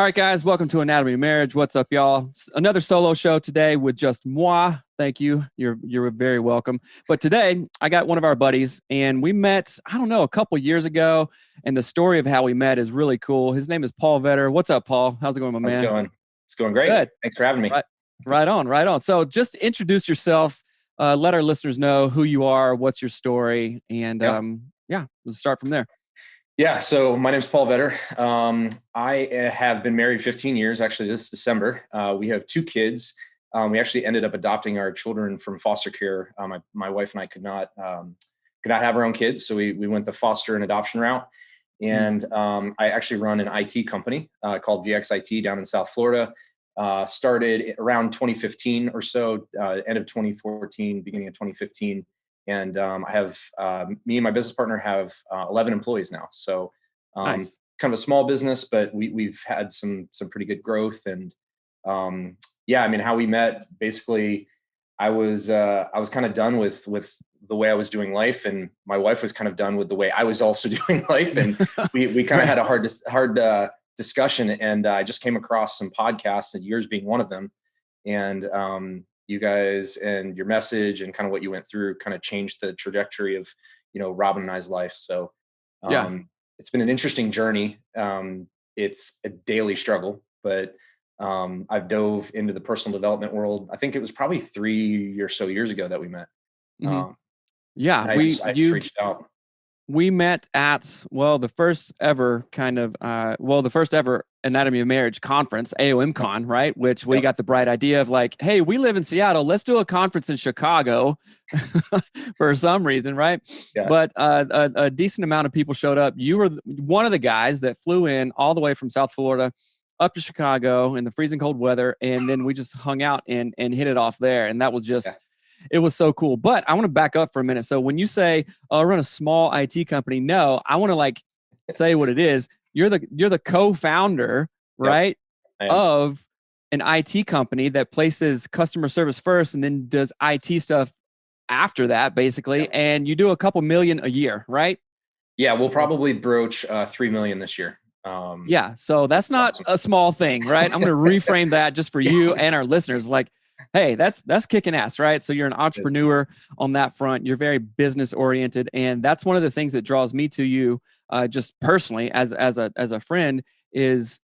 All right, guys, welcome to Anatomy of Marriage. What's up, y'all? Another solo show today with just moi. Thank you. You're very welcome. But today, I got one of our buddies, and we met, I don't know, a couple years ago, and the story of how we met is really cool. His name is Paul Vedder. What's up, Paul? How's it going, my man? How's it going? It's going great. Good. Thanks for having me. Right on. So just introduce yourself. Let our listeners know who you are, what's your story, and let's start from there. Yeah, so my name's Paul Vedder. I have been married 15 years, actually this December. We have 2 kids. We actually ended up adopting our children from foster care. My wife and I could not have our own kids, so we went the foster and adoption route. And I actually run an IT company called VXIT down in South Florida. Started around 2015 or so, end of 2014, beginning of 2015. And I have me and my business partner have 11 employees now. So Nice. Kind of a small business, but we've had some pretty good growth. And I mean, how we met, basically, I was kind of done with the way I was doing life, and my wife was kind of done with the way I was also doing life. And we kind of had a hard discussion. And I just came across some podcasts, and yours being one of them. And you guys and your message and kind of what you went through kind of changed the trajectory of, Robin and I's life. So it's been an interesting journey. It's a daily struggle, but I've dove into the personal development world. I think it was probably 3 or so years ago that we met. I just reached out. We met at, the first ever Anatomy of Marriage conference, AOMCon, right? Which we got the bright idea of like, hey, we live in Seattle. Let's do a conference in Chicago for some reason, right? Yeah. But a decent amount of people showed up. You were one of the guys that flew in all the way from South Florida up to Chicago in the freezing cold weather. And then we just hung out and hit it off there. And that was just... It was so cool. But I want to back up for a minute. So when you say, I run a small IT company, no, I want to say what it is. You're the co-founder, right, of an IT company that places customer service first and then does IT stuff after that, basically. Yep. And you do a couple million a year, right? Yeah, we'll probably broach 3 million this year. So that's not a small thing, right? I'm going to reframe that just for you and our listeners. Like, hey, that's kicking ass, right? So you're an entrepreneur on that front. You're very business oriented, and that's one of the things that draws me to you, just personally as a friend, is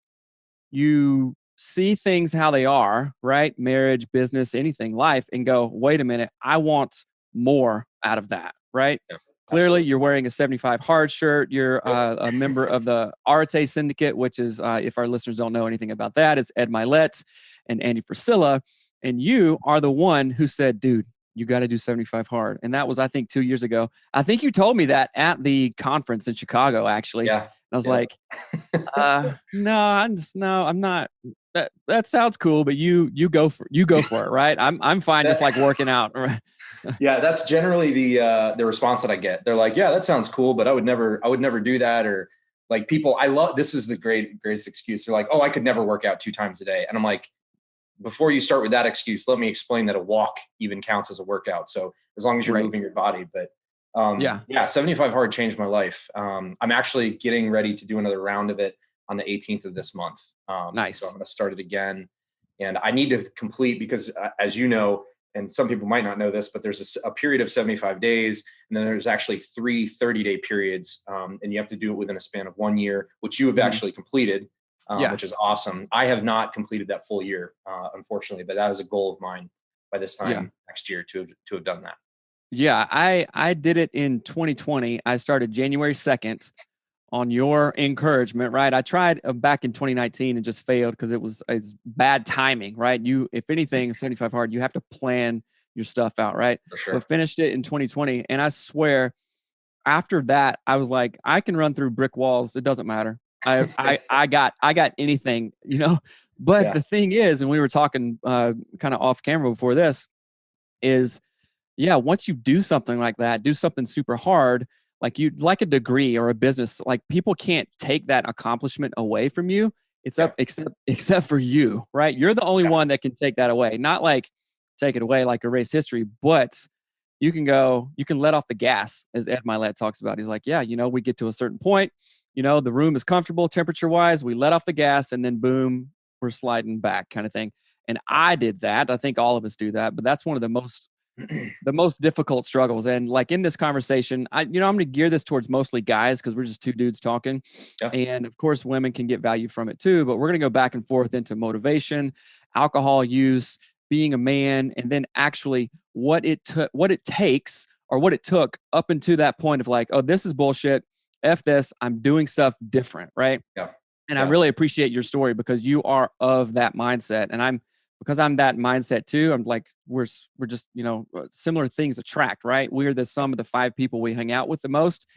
you see things how they are, right? Marriage, business, anything, life, and go, wait a minute, I want more out of that, right? Yeah, clearly, you're wearing a 75 hard shirt. You're a member of the Arte Syndicate, which is, if our listeners don't know anything about that, it's Ed Milet and Andy Frisilla. And you are the one who said, dude, you got to do 75 hard. And that was, I think, 2 years ago. I think you told me that at the conference in Chicago, actually. Yeah. And I was like, no, I'm not. That sounds cool, but you go for it, right? I'm fine just like working out. Yeah, that's generally the response that I get. They're like, yeah, that sounds cool, but I would never do that. Or like people, this is the greatest excuse. They're like, oh, I could never work out 2 times a day. And I'm like, before you start with that excuse, let me explain that a walk even counts as a workout. So as long as you're moving your body, but 75 hard changed my life. I'm actually getting ready to do another round of it on the 18th of this month. Nice. So I'm going to start it again, and I need to complete, because as you know, and some people might not know this, but there's a period of 75 days, and then there's actually 3 30-day periods. And you have to do it within a span of 1 year, which you have actually completed. Which is awesome. I have not completed that full year, unfortunately, but that is a goal of mine by this time next year to have done that. Yeah, I did it in 2020. I started January 2nd on your encouragement, right? I tried back in 2019 and just failed because it's bad timing, right? If anything, 75 hard, you have to plan your stuff out, right? For sure. But finished it in 2020, and I swear, after that, I was like, I can run through brick walls. It doesn't matter. I got anything, but the thing is, and we were talking kind of off camera before this, is once you do something like that, do something super hard, like a degree or a business, like people can't take that accomplishment away from you. It's up except for you, right? You're the only one that can take that away. Not like take it away, like erase history, but you can let off the gas, as Ed Milet talks about. He's like, yeah, we get to a certain point, the room is comfortable temperature wise. We let off the gas and then boom, we're sliding back kind of thing. And I did that. I think all of us do that, but that's one of the most difficult struggles. And like in this conversation, I'm going to gear this towards mostly guys because we're just two dudes talking. Yeah. And of course, women can get value from it too, but we're going to go back and forth into motivation, alcohol use, being a man, and then actually what it takes or what it took up into that point of like, oh, this is bullshit. F this, I'm doing stuff different. Right. Yeah. And I really appreciate your story because you are of that mindset. And because I'm that mindset too, I'm like, we're just, similar things attract, right? We're the sum of the 5 people we hang out with the most.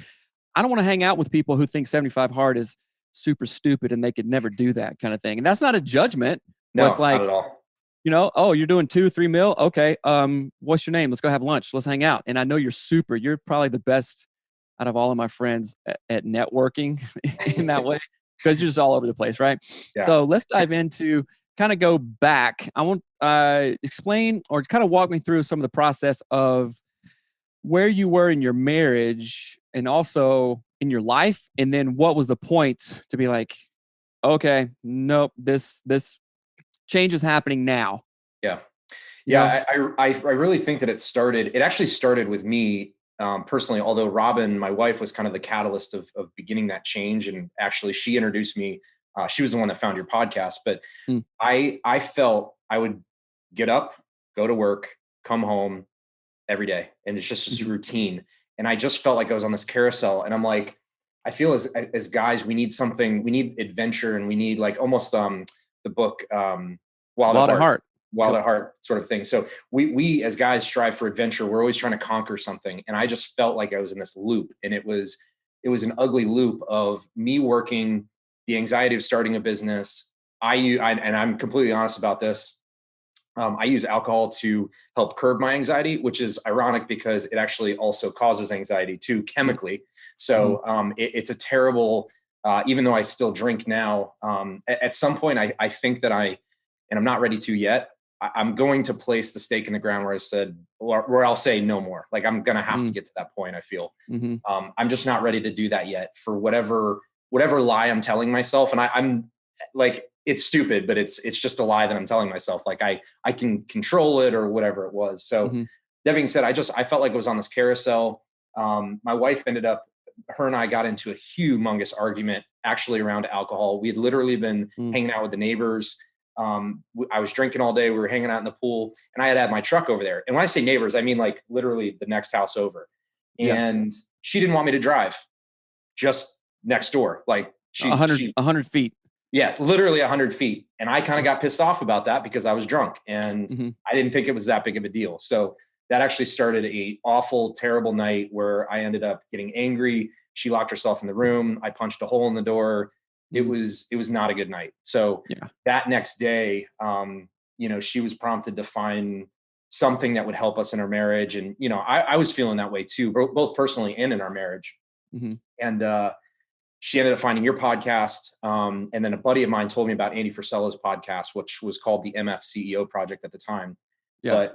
I don't want to hang out with people who think 75 hard is super stupid and they could never do that kind of thing. And that's not a judgment. No, with like, not at all. Oh, you're doing 2-3 mil. Okay. What's your name? Let's go have lunch. Let's hang out. And I know you're probably the best out of all of my friends at networking in that way. Because you're just all over the place, right? Yeah. So let's dive into kind of go back. I want explain or kind of walk me through some of the process of where you were in your marriage and also in your life, and then what was the point to be like, okay, nope, this change is happening now. Yeah. Yeah. I really think that it actually started with me personally, although Robin, my wife, was kind of the catalyst of beginning that change. And actually she introduced me. She was the one that found your podcast, but I felt I would get up, go to work, come home every day. And it's just this routine. And I just felt like I was on this carousel. And I'm like, I feel as guys, we need something, we need adventure, and we need like almost the book Wild at Heart. Wild at Heart sort of thing. So we as guys strive for adventure. We're always trying to conquer something. And I just felt like I was in this loop, and it was an ugly loop of me working, the anxiety of starting a business. And I'm completely honest about this. I use alcohol to help curb my anxiety, which is ironic because it actually also causes anxiety too, chemically. So it's a terrible, even though I still drink now, at some point I think that and I'm not ready to yet, I'm going to place the stake in the ground where I'll say no more. Like I'm going to have to get to that point. I feel I'm just not ready to do that yet for whatever lie I'm telling myself. And I'm like, it's stupid, but it's just a lie that I'm telling myself. Like I can control it or whatever it was. So that being said, I felt like I was on this carousel. My wife her and I got into a humongous argument actually around alcohol. We had literally been hanging out with the neighbors. I was drinking all day. We were hanging out in the pool, and I had my truck over there. And when I say neighbors, I mean like literally the next house over. And she didn't want me to drive just next door. Like 100 feet. Yeah, literally 100 feet. And I kind of got pissed off about that because I was drunk and I didn't think it was that big of a deal. So that actually started a awful, terrible night where I ended up getting angry. She locked herself in the room. I punched a hole in the door. It was not a good night. So that next day, she was prompted to find something that would help us in our marriage. And, I was feeling that way too, both personally and in our marriage. And she ended up finding your podcast. And then a buddy of mine told me about Andy Frisella's podcast, which was called the MF CEO Project at the time. But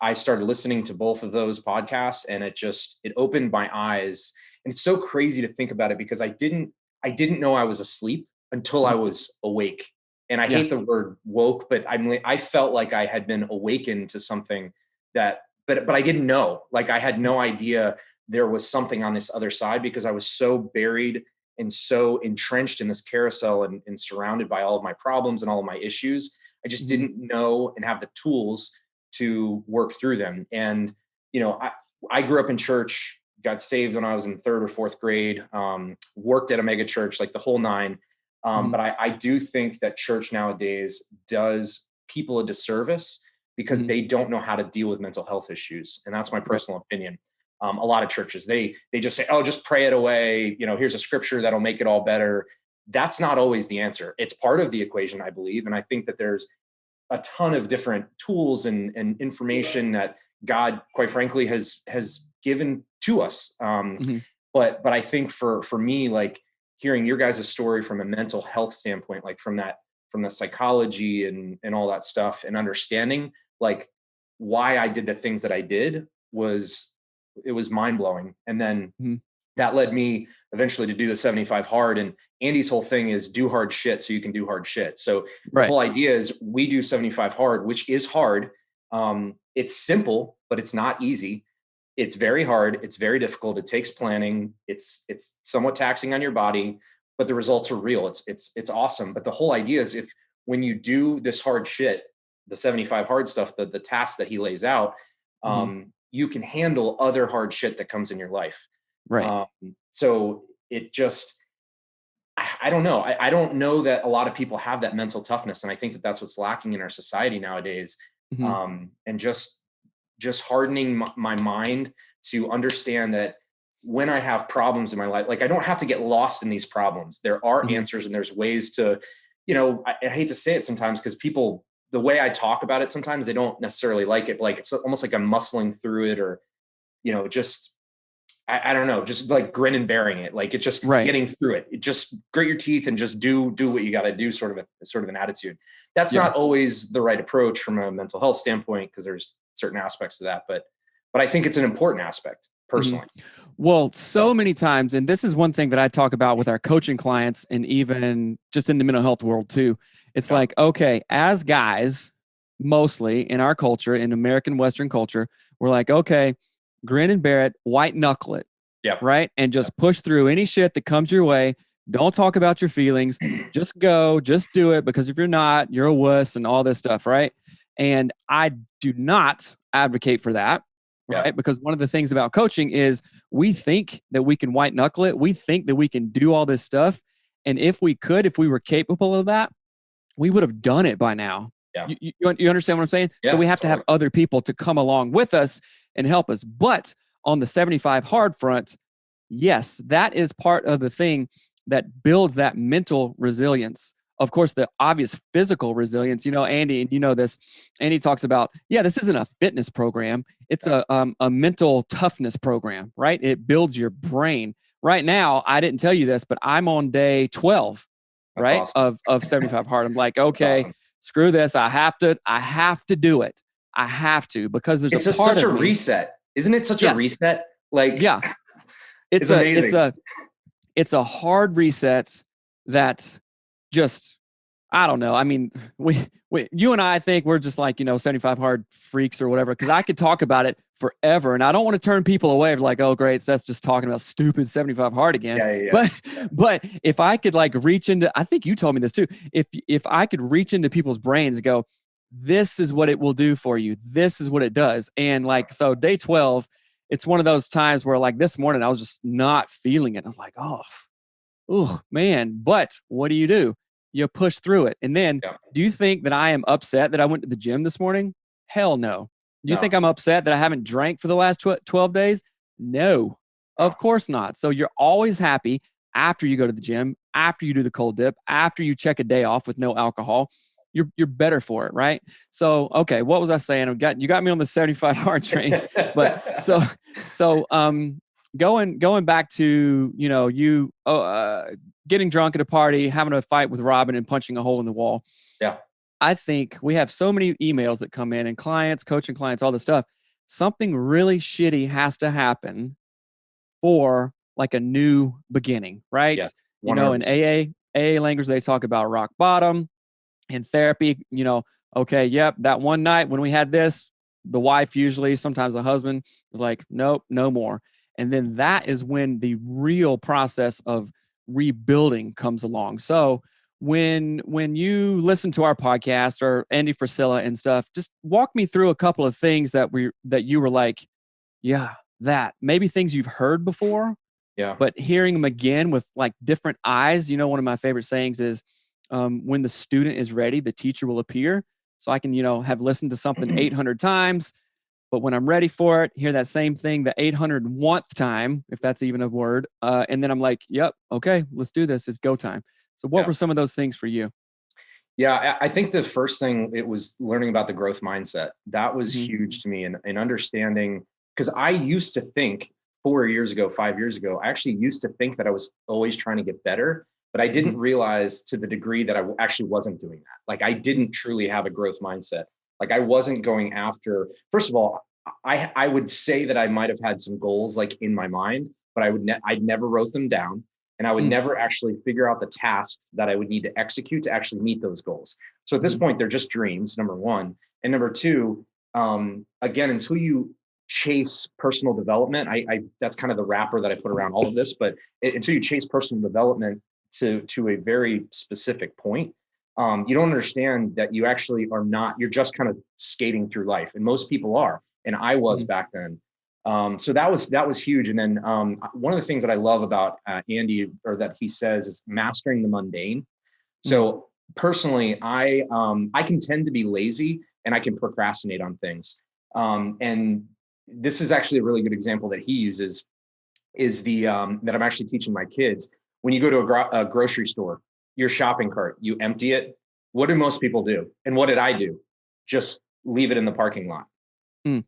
I started listening to both of those podcasts, and it opened my eyes. And it's so crazy to think about it because I didn't know I was asleep until I was awake. And I hate the word woke, but I felt like I had been awakened to something but I didn't know. Like I had no idea there was something on this other side because I was so buried and so entrenched in this carousel and surrounded by all of my problems and all of my issues. I just didn't know and have the tools to work through them. And, I grew up in church, got saved when I was in 3rd or 4th grade, worked at a mega church, like the whole nine. But I do think that church nowadays does people a disservice because they don't know how to deal with mental health issues. And that's my personal opinion. A lot of churches, they just say, oh, just pray it away. Here's a scripture that'll make it all better. That's not always the answer. It's part of the equation, I believe. And I think that there's a ton of different tools and information that God, quite frankly, has given to us. But I think for me, like hearing your guys' story from a mental health standpoint, like from the psychology and all that stuff, and understanding like why I did the things that I did it was mind blowing. And then Mm-hmm. that led me eventually to do the 75 hard. And Andy's whole thing is do hard shit so you can do hard shit. So the Right. whole idea is we do 75 hard, which is hard. It's simple, but it's not easy. It's very hard. It's very difficult. It takes planning. It's somewhat taxing on your body, but the results are real. It's awesome. But the whole idea is when you do this hard shit, the 75 hard stuff, the tasks that he lays out, you can handle other hard shit that comes in your life. Right. So it just, I don't know. I don't know that a lot of people have that mental toughness. And I think that that's what's lacking in our society nowadays. And just hardening my mind to understand that when I have problems in my life, like I don't have to get lost in these problems. There are answers and there's ways to, I hate to say it sometimes because people, the way I talk about it, sometimes they don't necessarily like it. Like, it's almost like I'm muscling through it or, just, I don't know, just like grin and bearing it. Like it's just getting through it. It just grit your teeth and just do what you got to do. Sort of an attitude. That's not always the right approach from a mental health standpoint, because there's certain aspects to that, but I think it's an important aspect personally. Well, so many times, and this is one thing that I talk about with our coaching clients and even just in the mental health world too. It's like, okay, as guys, mostly in our culture, in American Western culture, we're like, okay, grin and bear it, white knuckle it. Yeah. Right. And just push through any shit that comes your way. Don't talk about your feelings. Just go, just do it. Because if you're not, you're a wuss and all this stuff. Right. And I do not advocate for that. Right. Yeah. Because one of the things about coaching is we think that we can white knuckle it. We think that we can do all this stuff. And if we were capable of that, we would have done it by now. Yeah. You understand what I'm saying? Yeah, so we have to have other people to come along with us and help us. But on the 75 hard front, yes, that is part of the thing that builds that mental resilience. Of course, the obvious physical resilience, Andy, and you know this, Andy talks about, this isn't a fitness program. It's a mental toughness program, right? It builds your brain. Right now, I didn't tell you this, but I'm on day 12, That's right? Awesome. Of 75 hard. I'm like, okay, awesome. Screw this. I have to do it. I have to, because there's such a reset. Isn't it such a reset? Like, it's amazing. It's a hard reset that just, I don't know. I mean, you and I think we're just like, 75 hard freaks or whatever, because I could talk about it forever. And I don't want to turn people away like, oh, great, Seth's just talking about stupid 75 hard again. Yeah. But if I could like reach into, I think you told me this too. If I could reach into people's brains and go, this is what it will do for you. This is what it does. And like, so day 12, it's one of those times where like this morning, I was just not feeling it. I was like, oh man, but what do? You push through it. And then do you think that I am upset that I went to the gym this morning? Hell no. Do you think I'm upset that I haven't drank for the last 12 days? No, of course not. So you're always happy after you go to the gym, after you do the cold dip, after you check a day off with no alcohol. You're better for it, right? So, okay, what was I saying? You got me on the 75 hard train. But so going back to, you getting drunk at a party, having a fight with Robin and punching a hole in the wall. Yeah. I think we have so many emails that come in and clients, coaching clients, all this stuff. Something really shitty has to happen for like a new beginning, right? Yeah, in AA language, they talk about rock bottom. In therapy, okay, yep, that one night when we had this, the wife usually, sometimes the husband was like, nope, no more. And then that is when the real process of rebuilding comes along. So when you listen to our podcast or Andy Frisella and stuff, just walk me through a couple of things that you were like, yeah, that maybe things you've heard before, but hearing them again with like different eyes. One of my favorite sayings is, when the student is ready, the teacher will appear. So I can, have listened to something 800 times, but when I'm ready for it, hear that same thing the 801th time, if that's even a word. And then I'm like, yep, okay, let's do this. It's go time. So what were some of those things for you? Yeah, I think the first thing, it was learning about the growth mindset. That was huge to me, and understanding, because I used to think 4 years ago, 5 years ago, I actually used to think that I was always trying to get better. But I didn't realize to the degree that I actually wasn't doing that. Like I didn't truly have a growth mindset. Like I wasn't going after, first of all, I would say that I might have had some goals like in my mind, but I'd never wrote them down, and I would Mm, never actually figure out the tasks that I would need to execute to actually meet those goals. So at this mhm, point, they're just dreams, number one. And number two, again, until you chase personal development, I that's kind of the wrapper that I put around all of this, but until you chase personal development to a very specific point, you don't understand that you actually are not, you're just kind of skating through life. And most people are. And I was mhm, back then. So that was huge. And then one of the things that I love about Andy, or that he says, is mastering the mundane. mm, So personally, I can tend to be lazy and I can procrastinate on things. And this is actually a really good example that he uses, is the that I'm actually teaching my kids. When you go to a grocery store, your shopping cart, you empty it. What do most people do? And what did I do? Just leave it in the parking lot. mm,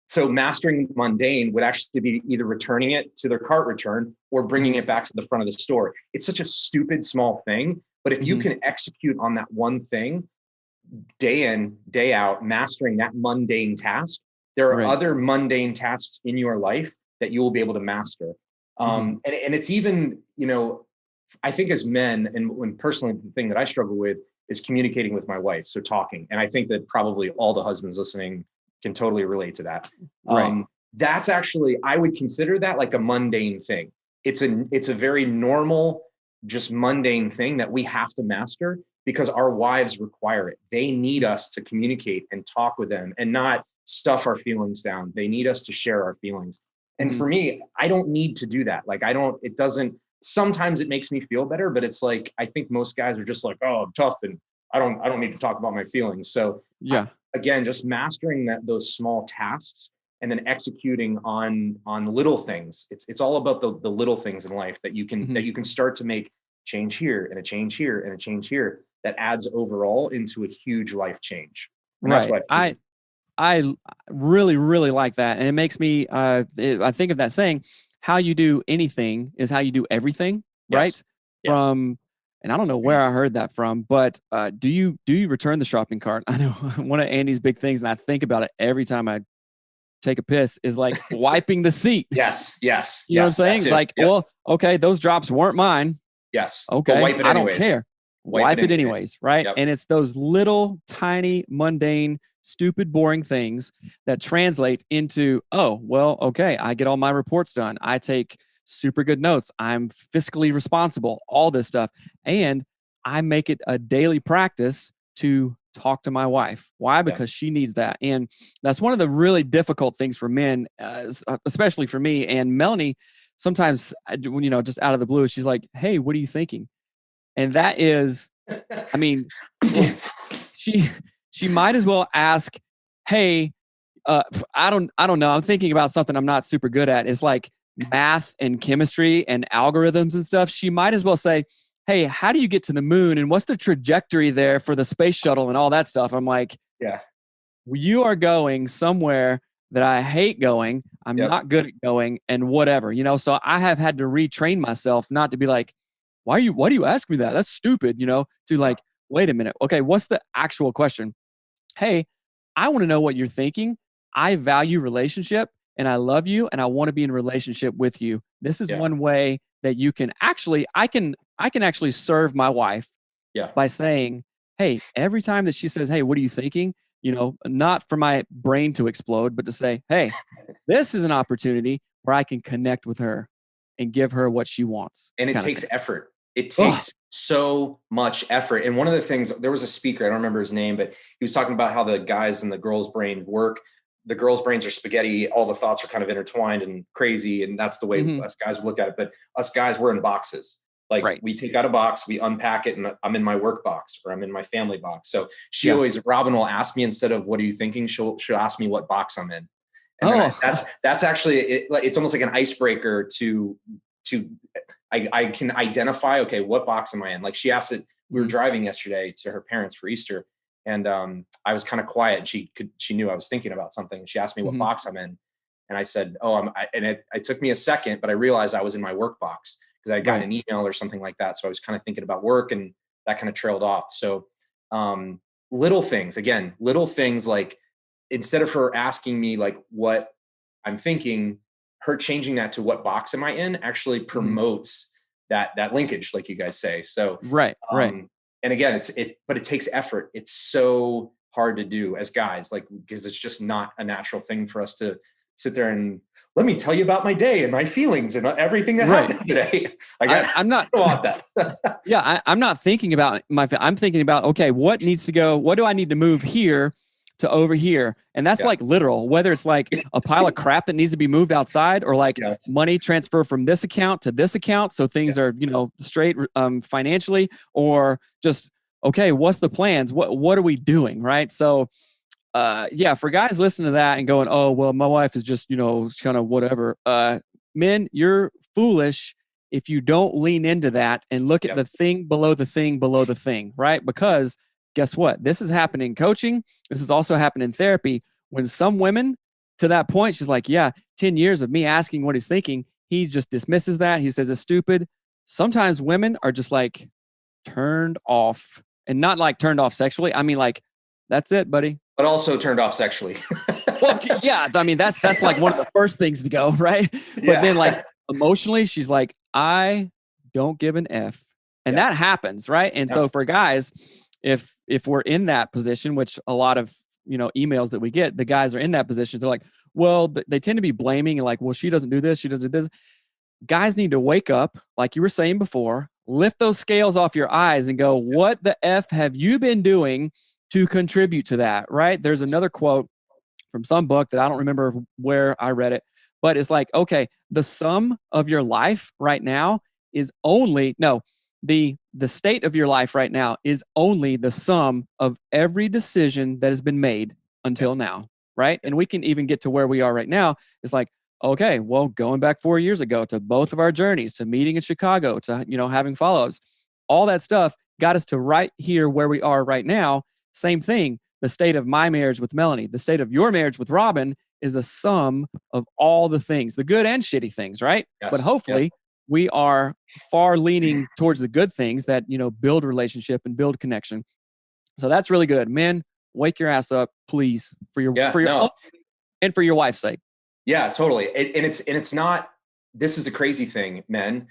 So mastering mundane would actually be either returning it to their cart return or bringing mhm, it back to the front of the store. It's such a stupid small thing, but if you mhm. can execute on that one thing day in, day out, mastering that mundane task, there are Right. other mundane tasks in your life that you will be able to master. Mhm, And it's even, I think as men, and when personally, the thing that I struggle with is communicating with my wife. So talking. And I think that probably all the husbands listening can totally relate to that. right. That's actually, I would consider that like a mundane thing. It's a very normal, just mundane thing that we have to master because our wives require it. They need Mm, us to communicate and talk with them and not stuff our feelings down. They need us to share our feelings. And mhm. for me, I don't need to do that. Like, I don't, it doesn't, sometimes it makes me feel better, but it's like, I think most guys are just like, oh, I'm tough and I don't need to talk about my feelings. So Yeah. again, just mastering those small tasks and then executing on little things. It's all about the little things in life that Mhm. you can start to make change here and a change here and a change here that adds overall into a huge life change. And that's Right. what I see. I really, really like that, and it makes me. I think of that saying, "How you do anything is how you do everything." Yes. Right? Yes. From, and I don't know where I heard that from, but do you return the shopping cart? I know one of Andy's big things, and I think about it every time I take a piss, is like wiping the seat. Yes. Yes. You know what I'm Yes. That saying? too. Like, Yep. well, okay, those drops weren't mine. Yes. But Okay, wipe it I don't anyways. care. Wipe it Wipe it anyways. anyways, right? Yep. And it's those little, tiny, mundane, stupid, boring things that translate into, oh, well, okay, I get all my reports done. I take super good notes. I'm fiscally responsible, all this stuff. And I make it a daily practice to talk to my wife. Why? Yep. Because she needs that. And that's one of the really difficult things for men, especially for me. And Melanie, sometimes, just out of the blue, she's like, hey, what are you thinking? And that is, I mean, she she might as well ask, "Hey, I don't know. I'm thinking about something I'm not super good at. It's like math and chemistry and algorithms and stuff." She might as well say, "Hey, how do you get to the moon and what's the trajectory there for the space shuttle and all that stuff?" I'm like, Yeah. "You are going somewhere that I hate going. I'm Yep. not good at going and whatever, you know?" So I have had to retrain myself not to be like, why do you ask me that? That's stupid, to Yeah. like, wait a minute. Okay, what's the actual question? Hey, I want to know what you're thinking. I value relationship and I love you and I want to be in relationship with you. This is Yeah. one way that you can actually I can actually serve my wife Yeah. by saying, "Hey," every time that she says, "Hey, what are you thinking?" Not for my brain to explode, but to say, "Hey, this is an opportunity where I can connect with her and give her what she wants," And it kind of takes thing. effort. It Oh, takes so much effort. And one of the things, there was a speaker, I don't remember his name, but he was talking about how the guys and the girls' brain work. The girls' brains are spaghetti. All the thoughts are kind of intertwined and crazy. And that's the way mhm, us guys look at it. But us guys, we're in boxes. Like right. we take out a box, we unpack it, and I'm in my work box or I'm in my family box. So Yeah. Robin will ask me, instead of what are you thinking, she'll ask me what box I'm in. And then Oh, that's actually it's almost like an icebreaker to I can identify, okay, what box am I in? Like she asked it, we were mhm, driving yesterday to her parents for Easter, and I was kind of quiet. She knew I was thinking about something. She asked me what mhm, box I'm in, and I said, oh, it took me a second, but I realized I was in my work box because I had gotten right. an email or something like that. So I was kind of thinking about work, and that kind of trailed off. So little things, again, little things like instead of her asking me like what I'm thinking, her changing that to what box am I in actually promotes that linkage, like you guys say. So, Right. and again, but it takes effort. It's so hard to do as guys, like, because it's just not a natural thing for us to sit there and let me tell you about my day and my feelings and everything that happened today. I'm not I want that. Yeah, I'm not thinking about I'm thinking about, okay, what needs to go? What do I need to move here to over here? And that's like literal, whether it's like a pile of crap that needs to be moved outside, or like money transfer from this account to this account, so things are, straight financially, or just, okay, what's the plans? What are we doing? Right. So for guys listening to that and going, oh, well, my wife is just, kind of whatever. Men, you're foolish if you don't lean into that and look at the thing below the thing below the thing, right? Because guess what? This is happening in coaching. This is also happening in therapy. When some women, to that point, she's like, 10 years of me asking what he's thinking, he just dismisses that. He says it's stupid. Sometimes women are just like turned off, and not like turned off sexually. I mean, like, that's it, buddy. But also turned off sexually. Well, yeah. I mean, that's like one of the first things to go, right? But then like emotionally, she's like, I don't give an F. And that happens, right? And so for guys, if we're in that position, which a lot of, emails that we get, the guys are in that position. They're like, well, they tend to be blaming and like, well, she doesn't do this. She doesn't do this. Guys need to wake up, like you were saying before, lift those scales off your eyes and go, what the F have you been doing to contribute to that, right? There's another quote from some book that I don't remember where I read it, but it's like, okay, the sum of your life right now is the state of your life right now is only the sum of every decision that has been made until now, right? And we can even get to where we are right now. It's like, okay, well, going back 4 years ago to both of our journeys, to meeting in Chicago, to, having follow-ups, all that stuff got us to right here where we are right now. Same thing. The state of my marriage with Melanie, the state of your marriage with Robin is a sum of all the things, the good and shitty things, right? Yes, but hopefully we are far leaning towards the good things that, build relationship and build connection. So that's really good. Men, wake your ass up, please, for your own and for your wife's sake. Yeah, totally. And it's not, this is the crazy thing, men.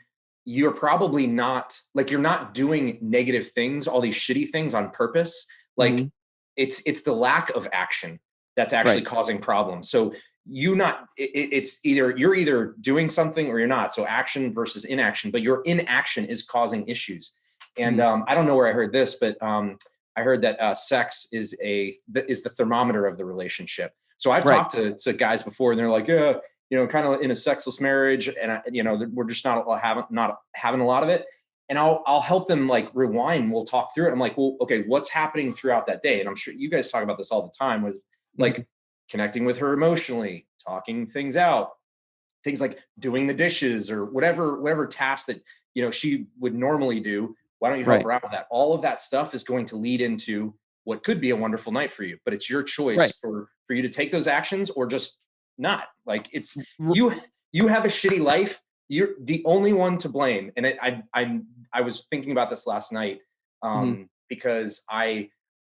You're probably not, like, you're not doing negative things, all these shitty things on purpose. Like, it's the lack of action that's actually causing problems. So it's either you're either doing something or you're not. So action versus inaction, but your inaction is causing issues. And I don't know where I heard this, but I heard that sex is the thermometer of the relationship. So I've talked to guys before, and they're like, kind of in a sexless marriage, and we're just not having a lot of it. And I'll help them like rewind. We'll talk through it. I'm like, well, okay, what's happening throughout that day? And I'm sure you guys talk about this all the time, with like connecting with her emotionally, talking things out, things like doing the dishes or whatever task that, she would normally do. Why don't you help her out with that? All of that stuff is going to lead into what could be a wonderful night for you, but it's your choice for you to take those actions or just not. Like, it's you have a shitty life. You're the only one to blame. And I was thinking about this last night because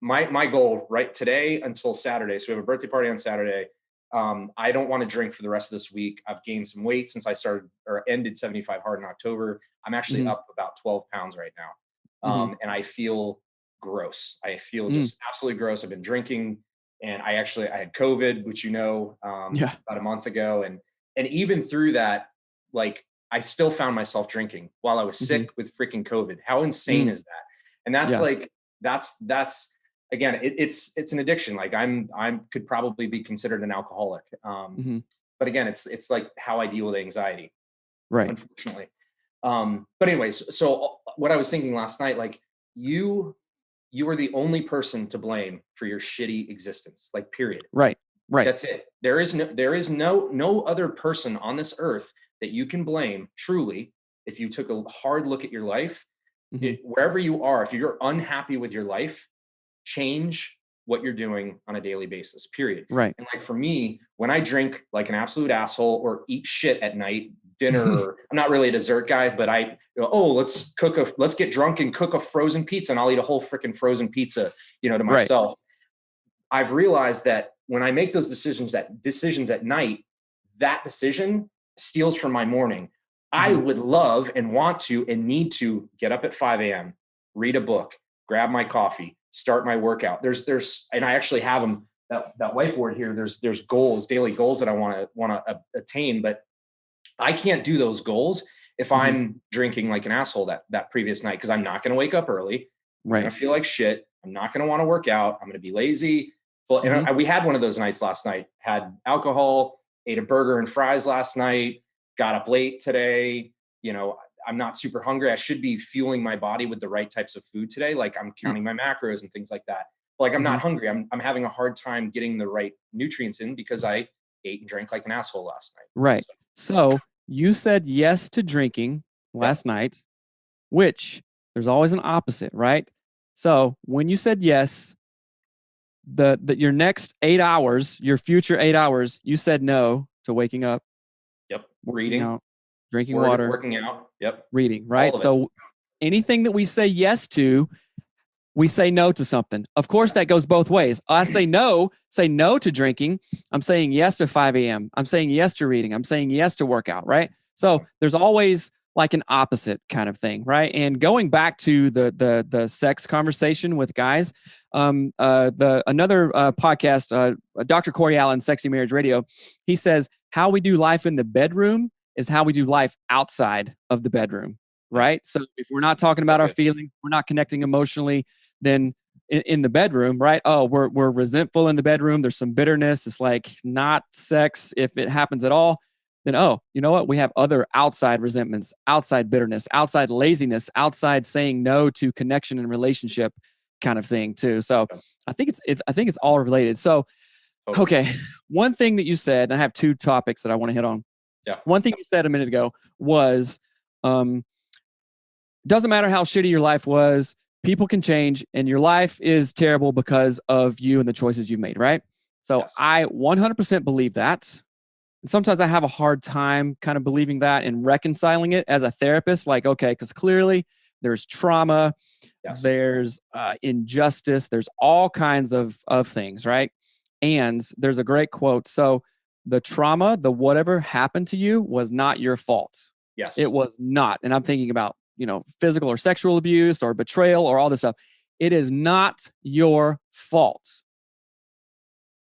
my goal right today until Saturday. So we have a birthday party on Saturday. I don't want to drink for the rest of this week. I've gained some weight since I started or ended 75 hard in October. I'm actually up about 12 pounds right now. And I feel gross. I feel just absolutely gross. I've been drinking, and I had COVID, which, about a month ago. And even through that, like, I still found myself drinking while I was sick with freaking COVID. How insane is that? And that's like, that's again, it's an addiction. Like, I could probably be considered an alcoholic. But again, it's like how I deal with anxiety, unfortunately. But anyways, so what I was thinking last night, like, you are the only person to blame for your shitty existence, like, period. Right. That's it. There is no other person on this earth that you can blame, truly. If you took a hard look at your life, wherever you are, if you're unhappy with your life, change what you're doing on a daily basis, period. Right. And like, for me, when I drink like an absolute asshole or eat shit at night, dinner, or I'm not really a dessert guy, but let's get drunk and cook a frozen pizza, and I'll eat a whole freaking frozen pizza, to myself. I've realized that when I make those decisions at night, that decision steals from my morning. I would love and want to and need to get up at 5 a.m., read a book, grab my coffee, start my workout. And I actually have them, that whiteboard here. There's goals, daily goals that I want to attain, but I can't do those goals if I'm drinking like an asshole that previous night, because I'm not going to wake up early. I'm going to feel like shit. I'm not going to want to work out. I'm going to be lazy. Well, and we had one of those nights last night. Had alcohol, ate a burger and fries last night, got up late today. I'm not super hungry. I should be fueling my body with the right types of food today. Like I'm counting my macros and things like that. Like I'm not hungry. I'm having a hard time getting the right nutrients in because I ate and drank like an asshole last night. Right. So you said yes to drinking last night, which there's always an opposite, right? So when you said yes, your next 8 hours, your future 8 hours, you said no to waking up. Yep. Reading. Out, drinking water. Working out. Yep. Reading, right? So anything that we say yes to, we say no to something. Of course, that goes both ways. I say no to drinking. I'm saying yes to 5 a.m. I'm saying yes to reading. I'm saying yes to workout, right? So there's always like an opposite kind of thing, right? And going back to the sex conversation with guys, another podcast, Dr. Corey Allen, Sexy Marriage Radio, he says how we do life in the bedroom is how we do life outside of the bedroom, right? So if we're not talking about our feelings, we're not connecting emotionally, then in the bedroom, right? Oh, we're resentful in the bedroom. There's some bitterness. It's like not sex if it happens at all. Then, oh, you know what? We have other outside resentments, outside bitterness, outside laziness, outside saying no to connection and relationship kind of thing too. So I think it's all related. So, okay. One thing that you said, and I have two topics that I want to hit on. Yeah. One thing you said a minute ago was, doesn't matter how shitty your life was, people can change and your life is terrible because of you and the choices you've made, right? So I 100% believe that. And sometimes I have a hard time kind of believing that and reconciling it as a therapist. Like, okay, because clearly there's trauma, there's injustice, there's all kinds of things, right? And there's a great quote. So the trauma, the whatever happened to you was not your fault. Yes. It was not. And I'm thinking about, physical or sexual abuse or betrayal or all this stuff. It is not your fault.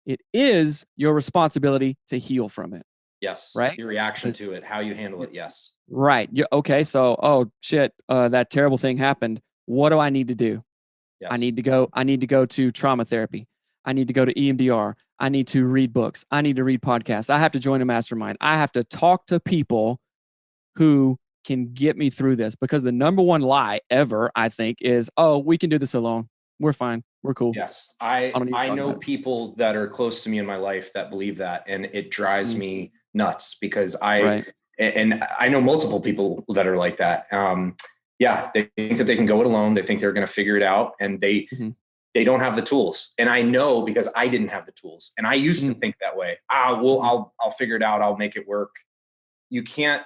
It is your responsibility to heal from it. Yes. Right. Your reaction to it, how you handle it. Yes. Right. Okay. So, oh shit, that terrible thing happened. What do I need to do? Yes. I need to go to trauma therapy. I need to go to EMDR. I need to read books. I need to read podcasts. I have to join a mastermind. I have to talk to people who can get me through this, because the number one lie ever, I think, is, oh, we can do this alone. We're fine. We're cool. Yes. I know people that are close to me in my life that believe that, and it drives me nuts because and I know multiple people that are like that. They think that they can go it alone. They think they're going to figure it out, and they don't have the tools. And I know because I didn't have the tools, and I used to think that way. I'll figure it out. I'll make it work. You can't.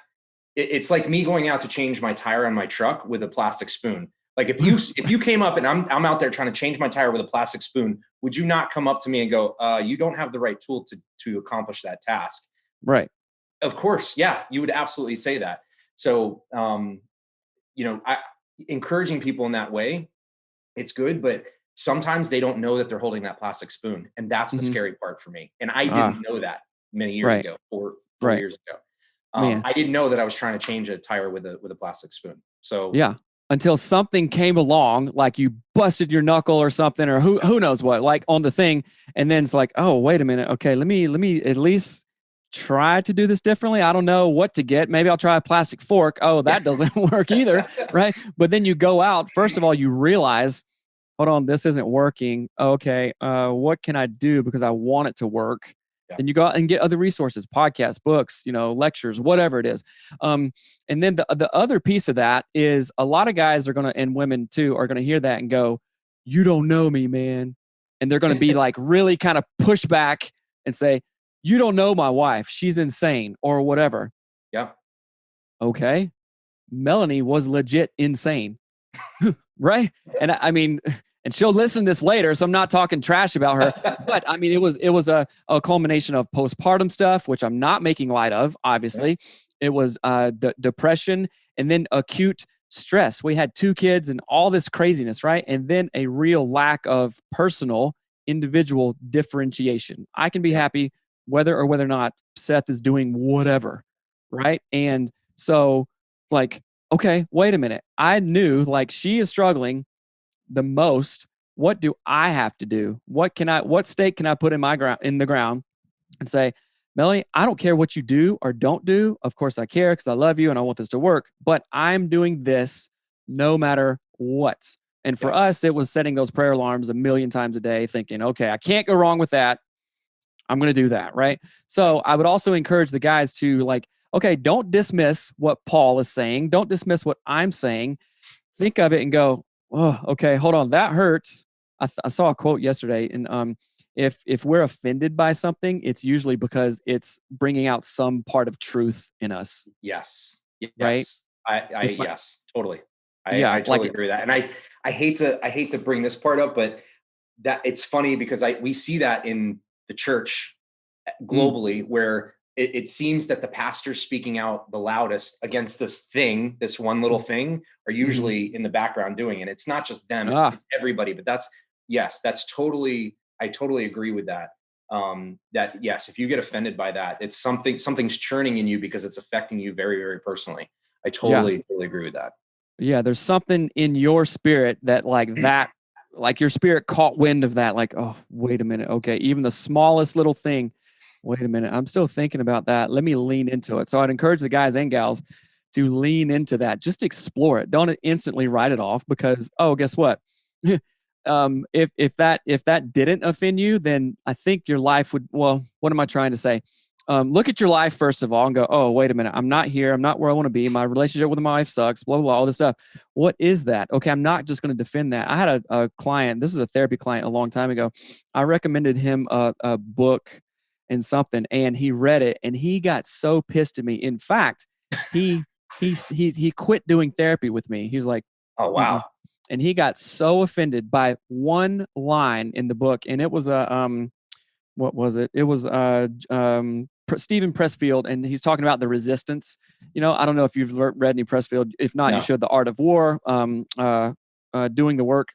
It's like me going out to change my tire on my truck with a plastic spoon. Like if you came up and I'm out there trying to change my tire with a plastic spoon, would you not come up to me and go, you don't have the right tool to accomplish that task? Right. Of course. Yeah. You would absolutely say that. So, encouraging people in that way, it's good, but sometimes they don't know that they're holding that plastic spoon. And that's the scary part for me. And I didn't know that many years ago, four years ago. I didn't know that I was trying to change a tire with a plastic spoon. So yeah, until something came along, like you busted your knuckle or something, or who knows what, like on the thing, and then it's like, oh, wait a minute, okay, let me at least try to do this differently. I don't know what to get. Maybe I'll try a plastic fork. Oh, that doesn't work either, right? But then you go out. First of all, you realize, hold on, this isn't working. Okay, what can I do because I want it to work? Then you go out and get other resources, podcasts, books, lectures, whatever it is. And then the other piece of that is a lot of guys are going to, and women too, are going to hear that and go, you don't know me, man. And they're going to be like really kind of push back and say, you don't know my wife. She's insane or whatever. Yeah. Okay. Melanie was legit insane. Right. And I mean, and she'll listen to this later, so I'm not talking trash about her. But I mean, it was a culmination of postpartum stuff, which I'm not making light of, obviously. It was depression, and then acute stress. We had 2 kids and all this craziness, right? And then a real lack of personal, individual differentiation. I can be happy whether or not Seth is doing whatever, right? And so, like, okay, wait a minute. I knew, like, she is struggling the most. What do I have to do? What stake can I put in the ground and say, Melanie, I don't care what you do or don't do. Of course I care because I love you and I want this to work, but I'm doing this no matter what. And for us, it was setting those prayer alarms a million times a day, thinking, okay, I can't go wrong with that. I'm going to do that. Right. So I would also encourage the guys to, like, okay, don't dismiss what Paul is saying. Don't dismiss what I'm saying. Think of it and go, oh, okay, hold on. That hurts. I saw a quote yesterday, and if we're offended by something, it's usually because it's bringing out some part of truth in us. Yes. Right. Yes, totally. I totally agree with that. And I hate to bring this part up, but that it's funny because we see that in the church globally, where it seems that the pastors speaking out the loudest against this one little thing, are usually in the background doing it. It's not just them, it's everybody. But that's totally, I totally agree with that. That yes, if you get offended by that, it's something's churning in you because it's affecting you very, very personally. I totally agree with that. Yeah, there's something in your spirit that like your spirit caught wind of that, like, oh, wait a minute. Okay, even the smallest little thing, wait a minute, I'm still thinking about that. Let me lean into it. So I'd encourage the guys and gals to lean into that. Just explore it. Don't instantly write it off because, oh, guess what? If that didn't offend you, then I think your life would, well, what am I trying to say? Look at your life first of all and go, oh, wait a minute. I'm not here. I'm not where I want to be. My relationship with my wife sucks, blah, blah, blah, all this stuff. What is that? Okay. I'm not just going to defend that. I had a client, this was a therapy client a long time ago. I recommended him a book and something, and he read it and he got so pissed at me. In fact, he quit doing therapy with me. He was like, oh, wow. And he got so offended by one line in the book. And it was what was it? It was Stephen Pressfield, and he's talking about the resistance. You know, I don't know if you've read any Pressfield. If not, you should. The Art of War, Doing the Work,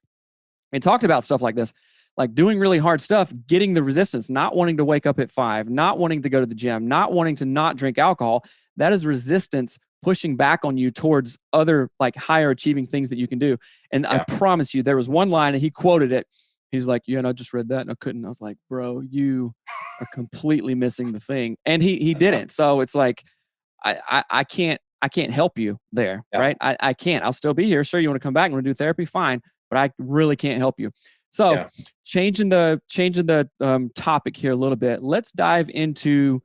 and talked about stuff like this, like doing really hard stuff, getting the resistance, not wanting to wake up at 5, not wanting to go to the gym, not wanting to not drink alcohol. That is resistance pushing back on you towards other, like, higher achieving things that you can do. And I promise you, there was one line, and he quoted it. He's like, yeah, and I just read that and I couldn't. I was like, bro, you are completely missing the thing. And he didn't. So it's like, I can't help you there, right? I can't. I'll still be here. Sure, you want to come back and want to do therapy? Fine, but I really can't help you. So changing the topic here a little bit. Let's dive into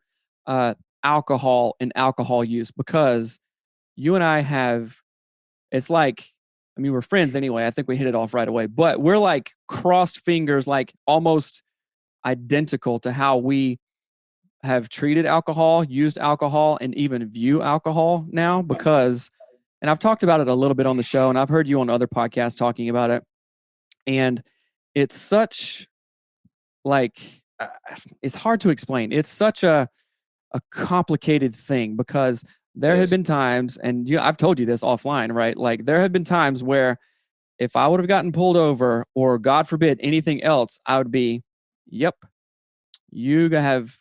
alcohol and alcohol use, because you and I have, it's like, I mean, we're friends anyway. I think we hit it off right away, but we're like crossed fingers, like almost identical to how we have treated alcohol, used alcohol, and even view alcohol now. Because, and I've talked about it a little bit on the show, and I've heard you on other podcasts talking about it. And it's such, like, it's hard to explain. It's such a complicated thing, because there have been times, and I've told you this offline, right? Like, there have been times where if I would have gotten pulled over, or God forbid anything else, I would be, yep, you have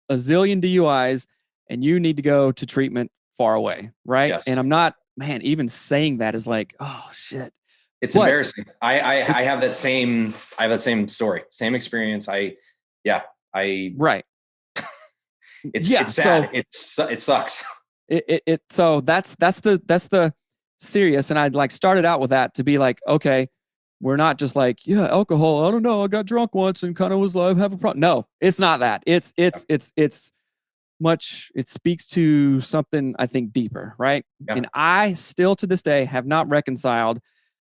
a zillion DUIs and you need to go to treatment far away, right? Yes. And I'm not, man, even saying that is like, oh shit. It's embarrassing. I have that same story, same experience. Right. It's sad. So it sucks. So that's the serious. And I'd like started out with that to be like, okay, we're not just like, yeah, alcohol, I don't know, I got drunk once and kind of was like, have a problem. No, it's not that. It's much, it speaks to something, I think, deeper, right? Yeah. And I still to this day have not reconciled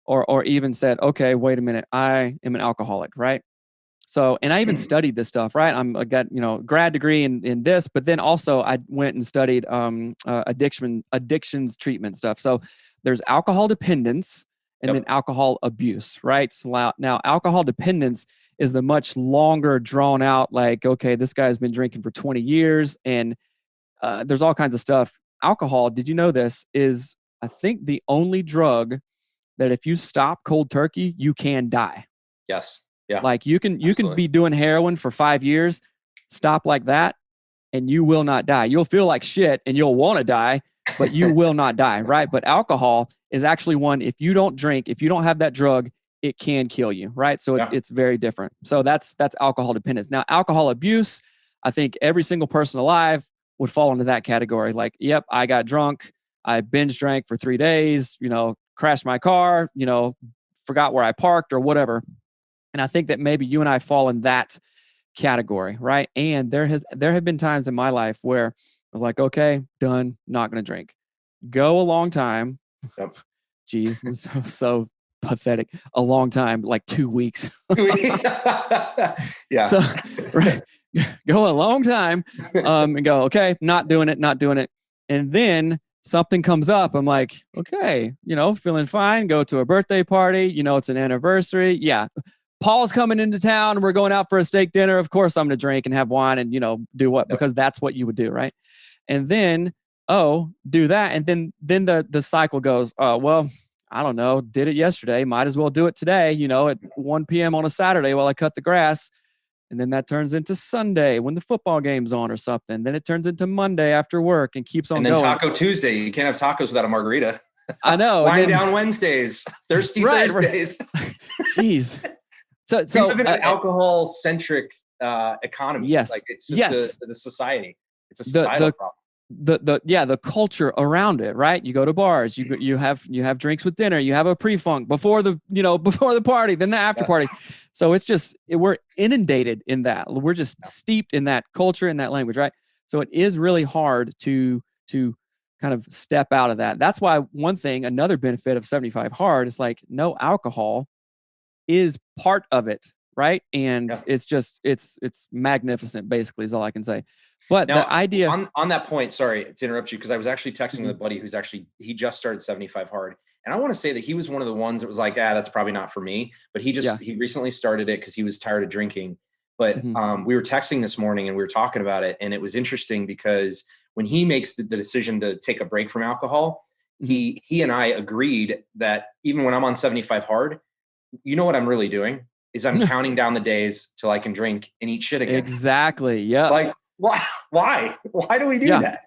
or even said, okay, wait a minute, I am an alcoholic, right? So, and I even studied this stuff, right? I got, grad degree in this, but then also I went and studied addictions treatment stuff. So there's alcohol dependence, and then alcohol abuse, right? So now alcohol dependence is the much longer drawn out, like, okay, this guy's been drinking for 20 years and there's all kinds of stuff. Alcohol, did you know this, is I think the only drug that if you stop cold turkey, you can die. Yes. Yeah. Like you can be doing heroin for 5 years, stop like that, and you will not die. You'll feel like shit and you'll want to die, but you will not die, right? But alcohol is actually one, if you don't drink, if you don't have that drug, it can kill you, right? So it's very different. So that's alcohol dependence. Now, alcohol abuse, I think every single person alive would fall into that category. Like, yep, I got drunk, I binge drank for 3 days, crashed my car, forgot where I parked or whatever. And I think that maybe you and I fall in that category, right? And there have been times in my life where I was like, okay, done, not going to drink. Go a long time. Yep. Jeez, so pathetic. A long time, like 2 weeks. Yeah. So, right, go a long time, and go, okay, not doing it. And then something comes up. I'm like, okay, feeling fine. Go to a birthday party. It's an anniversary. Yeah. Paul's coming into town and we're going out for a steak dinner. Of course, I'm going to drink and have wine and, do what? Because that's what you would do. Right. And then, do that. And then the cycle goes, well, I don't know, did it yesterday. Might as well do it today, at 1 p.m. on a Saturday while I cut the grass. And then that turns into Sunday when the football game's on or something. Then it turns into Monday after work and keeps on going. And then Taco Tuesday. You can't have tacos without a margarita. I know. Wind down Wednesdays. Thirsty Thursdays. Jeez. So we live in an alcohol-centric economy. Yes. Like it's just the society. It's a societal problem. The culture around it, right? You go to bars, you have drinks with dinner, you have a pre-funk before the party, then the after party. So it's just we're inundated in that. We're just steeped in that culture and that language, right? So it is really hard to kind of step out of that. That's why another benefit of 75 Hard is like no alcohol is part of it, right? And it's just it's magnificent, basically, is all I can say. But now, the idea on that point, sorry to interrupt you, because I was actually texting with a buddy who's he just started 75 Hard. And I want to say that he was one of the ones that was like, that's probably not for me. But he recently started it because he was tired of drinking. But we were texting this morning and we were talking about it. And it was interesting because when he makes the decision to take a break from alcohol, he and I agreed that even when I'm on 75 Hard, you know what I'm really doing is I'm counting down the days till I can drink and eat shit again. Exactly. Yeah. Like, why do we do that?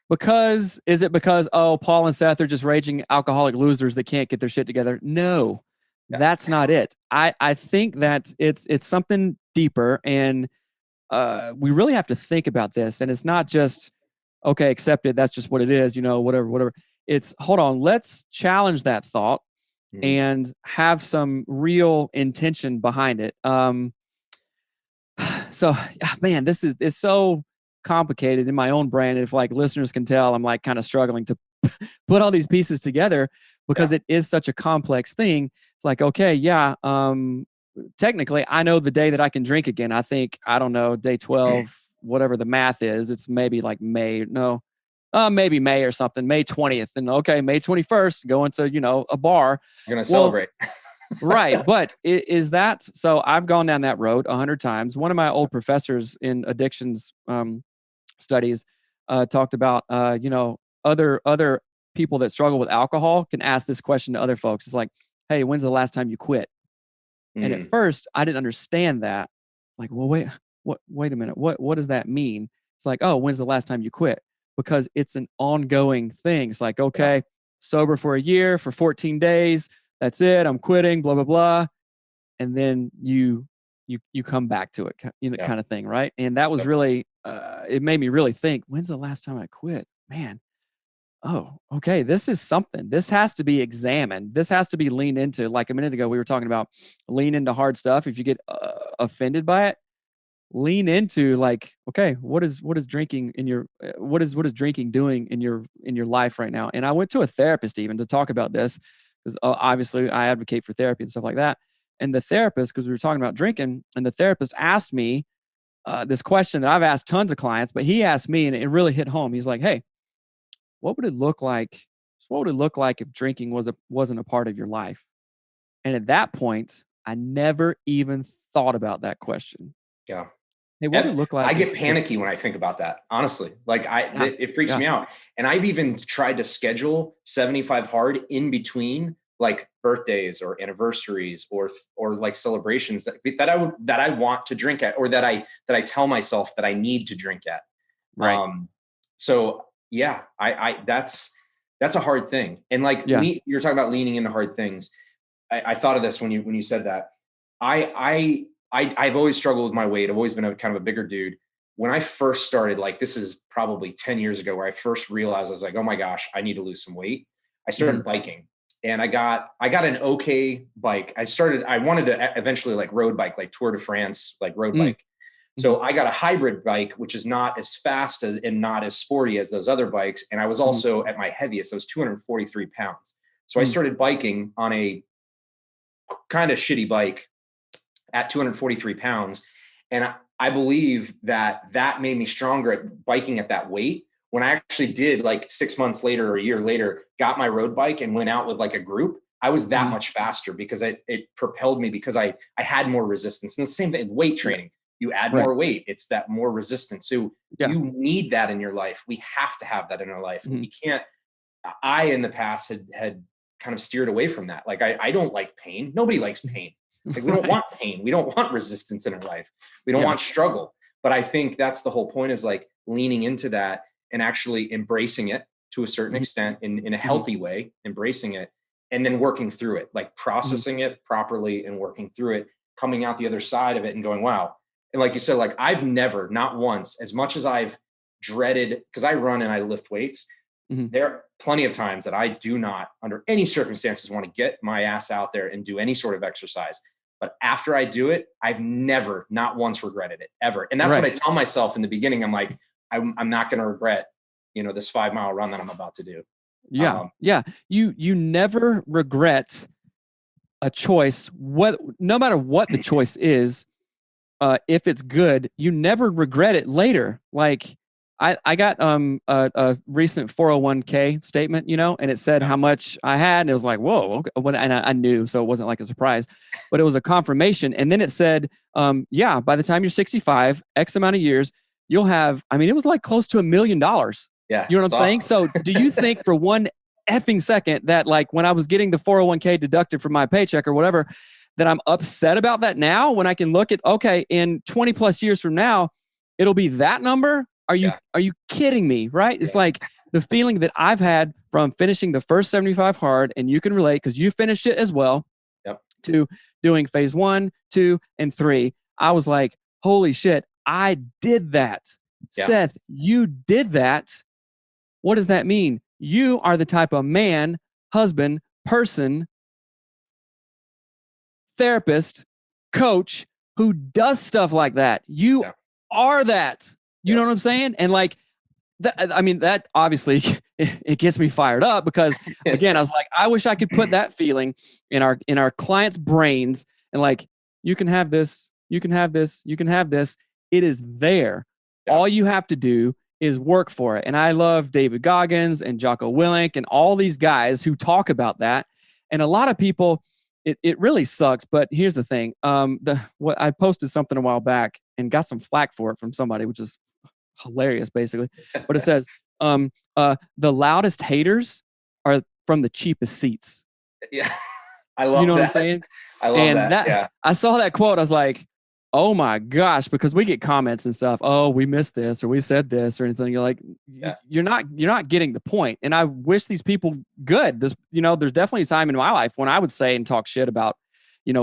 Because Paul and Seth are just raging alcoholic losers that can't get their shit together? No, that's not it. I think that it's something deeper, and we really have to think about this. And it's not just, okay, accept it. That's just what it is. Whatever. It's, hold on, let's challenge that thought and have some real intention behind it. So, man, this is so complicated in my own brain. If like listeners can tell, I'm like kind of struggling to put all these pieces together because it is such a complex thing. It's like, okay, technically I know the day that I can drink again. I think, I don't know, day 12, whatever the math is, it's maybe like maybe May or something, May 20th. And okay, May 21st, going to, a bar. You're going to celebrate. Right. But is that, so I've gone down that road 100 times. One of my old professors in addictions studies talked about, other people that struggle with alcohol can ask this question to other folks. It's like, hey, when's the last time you quit? And at first I didn't understand that. Like, well, wait a minute. What does that mean? It's like, oh, when's the last time you quit? Because it's an ongoing thing. It's like, okay, sober for a year, for 14 days. That's it. I'm quitting, blah, blah, blah. And then you come back to it, kind of thing. Right. And that was really, it made me really think, when's the last time I quit? Man. Oh, okay. This is something. This has to be examined. This has to be leaned into. Like a minute ago, we were talking about lean into hard stuff. If you get offended by it, lean into like, okay, what is drinking in your, what is drinking doing in your life right now? And I went to a therapist even to talk about this, because obviously I advocate for therapy and stuff like that. And the therapist, because we were talking about drinking, and the therapist asked me this question that I've asked tons of clients, but he asked me, and it really hit home. He's like, hey, what would it look like So what would it look like if drinking wasn't a part of your life? And at that point, I never even thought about that question. Yeah. Hey, what would it look I like get if panicky when I think about that, honestly. Like yeah, it freaks yeah, me out. And I've even tried to schedule 75 hard in between like birthdays or anniversaries or like celebrations that I want to drink at, or that I tell myself that I need to drink at. right, Um, so yeah, I that's a hard thing. And like yeah, you're talking about leaning into hard things. I thought of this when you said that. I've always struggled with my weight. I've always been a kind of a bigger dude. When I first started, like this is probably 10 years ago, where I first realized I was like, oh my gosh, I need to lose some weight. I hmm started biking, and I got an okay bike. I wanted to eventually like road bike, like Tour de France, like road mm, bike. hmm So I got a hybrid bike, which is not as fast as and not as sporty as those other bikes. And I was hmm also at my heaviest. I was 243 pounds. So I mm, started biking on a kind of shitty bike at 243 pounds. And I believe that made me stronger at biking at that weight. When I actually did, like 6 months later or a year later, got my road bike and went out with like a group, I was that hmm much faster because it propelled me, because I had more resistance. And the same thing, weight yeah, training. You add right, more weight, it's that more resistance. So yeah, you need that in your life. We have to have that in our life. And hmm we can't. I in the past had kind of steered away from that. Like I don't like pain. Nobody likes pain. Like we don't right, want pain. We don't want resistance in our life. We don't yeah, want struggle. But I think that's the whole point, is like leaning into that and actually embracing it to a certain hmm extent in a hmm healthy way, embracing it, and then working through it, like hmm processing it properly and working through it, coming out the other side of it and going, wow. And like you said, like I've never, not once, as much as I've dreaded, because I run and I lift weights, hmm there are plenty of times that I do not, under any circumstances, want to get my ass out there and do any sort of exercise. But after I do it, I've never, not once regretted it ever. And that's what right. I tell myself in the beginning. I'm like, I'm not going to regret, this 5 mile run that I'm about to do. Yeah. Um, Yeah. You never regret a choice, what no matter what the choice is, if it's good, you never regret it later. Like I got a recent 401k statement, and it said yeah, how much I had, and it was like, whoa, okay. And I knew, so it wasn't like a surprise, but it was a confirmation. And then it said, yeah, by the time you're 65, X amount of years, you'll have, I mean, it was like close to $1 million. yeah, You know what I'm it's saying? awesome. So do you think for one effing second that, like, when I was getting the 401k deducted from my paycheck or whatever, that I'm upset about that now, when I can look at, okay, in 20 plus years from now, it'll be that number? Yeah, Are you kidding me? Right? It's yeah, like the feeling that I've had from finishing the first 75 hard, and you can relate because you finished it as well, yep, to doing phase 1, 2, and 3. I was like, holy shit, I did that. yeah, Seth, you did that. What does that mean? You are the type of man, husband, person, therapist, coach who does stuff like that. You yeah, are that. You know yep. what I'm saying? And like, I mean, that obviously it gets me fired up because, again, I was like, I wish I could put that feeling in our clients' brains, and like, you can have this, you can have this, you can have this. It is there. Yeah, All you have to do is work for it. And I love David Goggins and Jocko Willink and all these guys who talk about that. And a lot of people, it really sucks. But here's the thing: what I posted something a while back and got some flack for it from somebody, which is hilarious, basically. But it says, the loudest haters are from the cheapest seats. yeah. I You know love what I'm that. saying? I love And that. that Yeah, I saw that quote, I was like, oh my gosh, because we get comments and stuff. Oh, we missed this, or we said this, or anything. You're like, yeah, you're not getting the point. And I wish these people good. There's definitely a time in my life when I would say and talk shit about,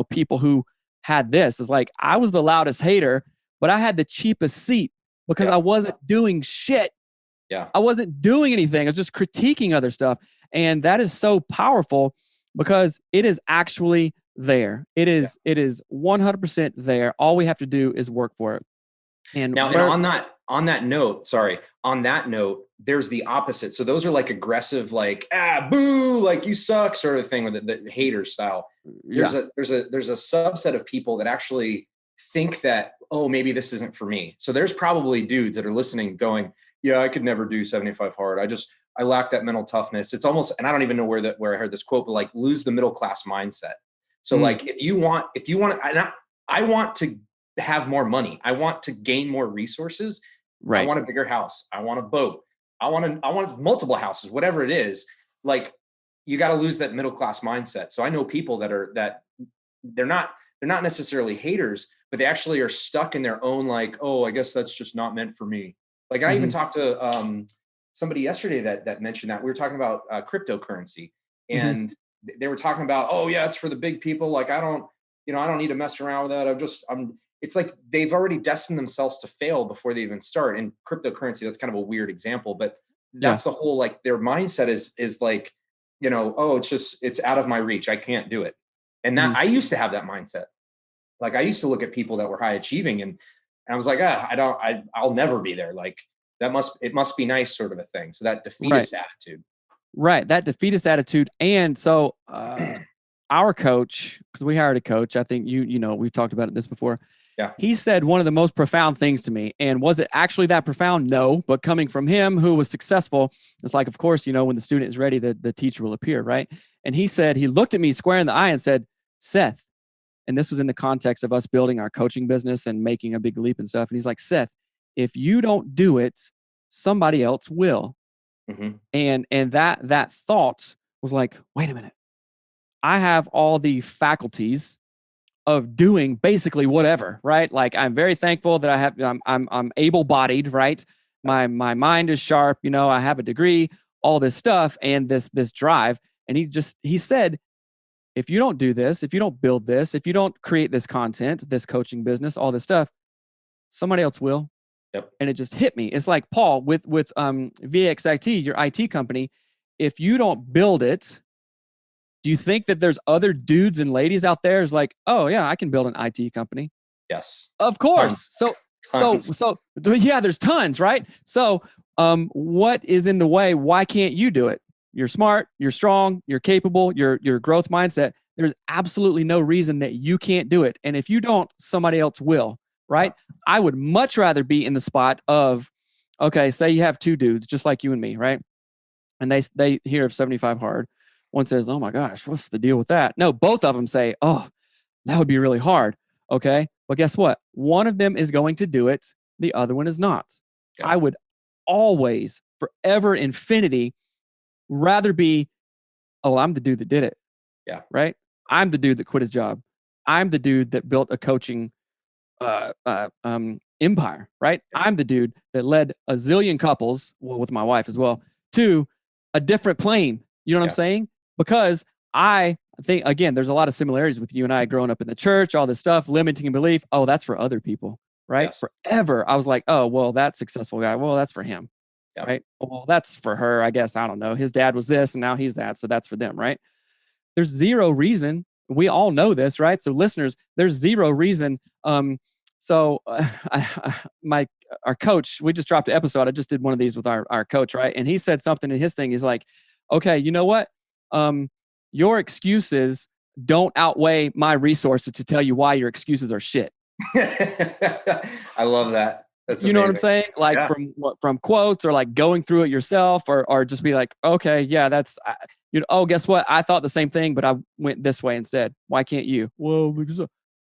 people who had this. It's like I was the loudest hater, but I had the cheapest seat because yeah, I wasn't doing shit. yeah, I wasn't doing anything. I was just critiquing other stuff. And that is so powerful because it is actually there. yeah. It is 100% there. All we have to do is work for it. And Now, and where on that note, sorry, on that note, there's the opposite. So those are like aggressive, like boo, like you suck, sort of thing, with the hater style. yeah. There's a subset of people that actually think that, oh, maybe this isn't for me. So there's probably dudes that are listening, going, yeah, I could never do 75 hard. I lack that mental toughness. It's almost, and I don't even know where I heard this quote, but like lose the middle class mindset. So like if you want, I want to have more money. I want to gain more resources. Right. I want a bigger house. I want a boat. I want multiple houses, whatever it is. Like you got to lose that middle class mindset. So I know people that they're not necessarily haters, but they actually are stuck in their own, like, oh, I guess that's just not meant for me. Like I even talked to somebody yesterday that mentioned that. We were talking about cryptocurrency, and they were talking about, oh yeah, it's for the big people. Like I don't need to mess around with that. It's like they've already destined themselves to fail before they even start. And cryptocurrency, that's kind of a weird example, but that's the whole, like their mindset is like, oh, it's out of my reach. I can't do it. And that I used to have that mindset. Like I used to look at people that were high achieving and I was like, I'll never be there. Like it must be nice sort of a thing. So that defeatist attitude. Right. That defeatist attitude. And so our coach, because we hired a coach, I think we've talked about this before. Yeah. He said one of the most profound things to me. And was it actually that profound? No. But coming from him who was successful, it's like, of course, when the student is ready, the teacher will appear. Right. And he said, he looked at me square in the eye and said, Seth, and this was in the context of us building our coaching business and making a big leap and stuff. And he's like, Seth, if you don't do it, somebody else will. And that thought was like, wait a minute. I have all the faculties of doing basically whatever, right? Like I'm very thankful that I'm able-bodied, right? My mind is sharp, I have a degree, all this stuff and this drive. And he said, if you don't do this, if you don't build this, if you don't create this content, this coaching business, all this stuff, somebody else will. Yep. And it just hit me. It's like, Paul, with VXIT, your IT company, if you don't build it, do you think that there's other dudes and ladies out there who's like, oh yeah, I can build an IT company? Yes. Of course. Tons. So yeah, there's tons, right? So what is in the way? Why can't you do it? You're smart, you're strong, you're capable, your growth mindset. There's absolutely no reason that you can't do it. And if you don't, somebody else will, right? Yeah. I would much rather be in the spot of, okay, say you have two dudes just like you and me, right? And they hear of 75 hard. One says, oh my gosh, what's the deal with that? No, both of them say, oh, that would be really hard. Okay. But guess what? One of them is going to do it. The other one is not. Yeah. I would always, forever, infinity, rather be, oh, I'm the dude that did it. Yeah. Right. I'm the dude that quit his job. I'm the dude that built a coaching empire. Right. Yeah. I'm the dude that led a zillion couples, well, with my wife as well, to a different plane. You know what I'm saying? Because I think, again, there's a lot of similarities with you and I growing up in the church, all this stuff, limiting belief. Oh, that's for other people. Right. Yes. Forever. I was like, oh, well, that successful guy. Well, that's for him. Yep. Right. Well, that's for her. I guess. I don't know. His dad was this and now he's that. So that's for them. Right. There's zero reason. We all know this. Right. So listeners, there's zero reason. Our coach, we just dropped an episode. I just did one of these with our coach. Right. And he said something in his thing. He's like, okay, you know what? Your excuses don't outweigh my resources to tell you why your excuses are shit. I love that. That's you amazing. Know what I'm saying? Like from quotes or like going through it yourself or just be like, okay, yeah, that's, oh, guess what? I thought the same thing, but I went this way instead. Why can't you? Well, because,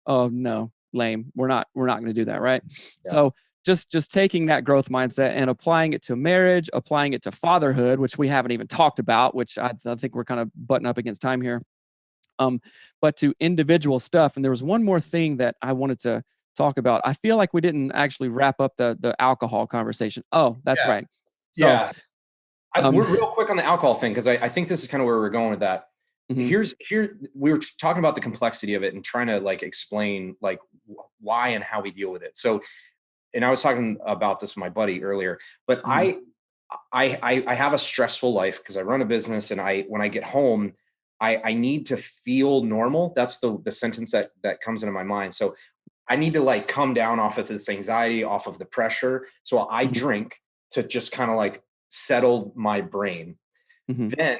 oh no, lame. We're not going to do that. Right. Yeah. So just taking that growth mindset and applying it to marriage, applying it to fatherhood, which we haven't even talked about, which I think we're kind of butting up against time here. But to individual stuff. And there was one more thing that I wanted to talk about. I feel like we didn't actually wrap up the alcohol conversation. Oh, that's right. So, yeah. We're real quick on the alcohol thing, because I think this is kind of where we're going with that. Mm-hmm. We were talking about the complexity of it and trying to like explain like why and how we deal with it. So, and I was talking about this with my buddy earlier, but I have a stressful life because I run a business, and when I get home, I need to feel normal. That's the sentence that comes into my mind. So I need to like come down off of this anxiety, off of the pressure. So I drink to just kind of like settle my brain. Mm-hmm. Then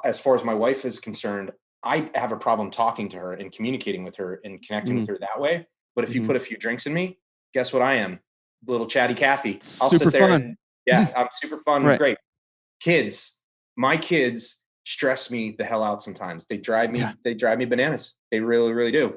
as far as my wife is concerned, I have a problem talking to her and communicating with her and connecting with her that way. But if you put a few drinks in me, guess what I am? Little chatty Cathy. I'll super sit there fun. and I'm super fun. Right. Great. Kids, my kids stress me the hell out sometimes. Yeah. They drive me bananas. They really, really do.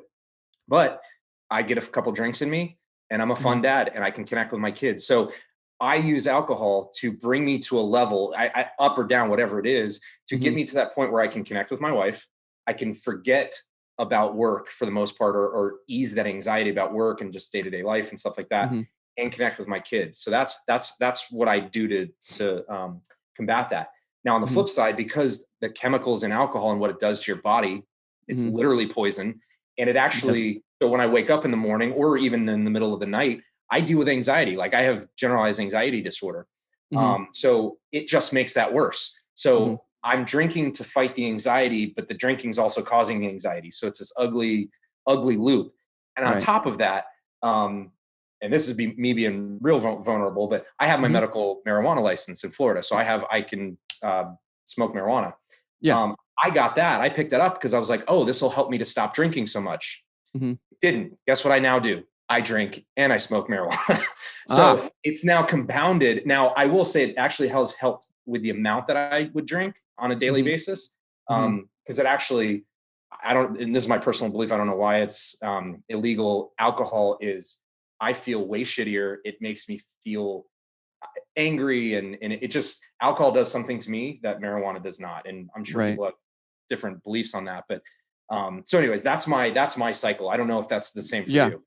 But I get a couple drinks in me and I'm a fun Mhm. dad and I can connect with my kids. So I use alcohol to bring me to a level, up or down, whatever it is, to get Mhm. me to that point where I can connect with my wife. I can forget about work for the most part, or ease that anxiety about work and just day-to-day life and stuff like that, Mhm. and connect with my kids. So that's what I do to combat that. Now on the Mhm. flip side, because the chemicals in alcohol and what it does to your body, it's Mhm. literally poison. And it Yes. actually, so when I wake up in the morning or even in the middle of the night, I deal with anxiety. Like I have generalized anxiety disorder. Mhm. So it just makes that worse. Mhm. So I'm drinking to fight the anxiety, but the drinking is also causing the anxiety. So it's this ugly, ugly loop. And on Right. top of that, and this is me being real vulnerable, but I have my Mhm. medical marijuana license in Florida. So I can smoke marijuana. Yeah. I got that. I picked it up because I was like, oh, this will help me to stop drinking so much. Mhm. Didn't. Guess what I now do? I drink and I smoke marijuana. Ah. So it's now compounded. Now, I will say it actually has helped with the amount that I would drink on a daily Mhm. basis. Mhm. Because it actually, I don't, and this is my personal belief, I don't know why it's illegal. Alcohol is, I feel way shittier. It makes me feel angry, and it just, alcohol does something to me that marijuana does not. And I'm sure Right. people have different beliefs on that. But so anyways, that's my cycle. I don't know if that's the same for Yeah. you.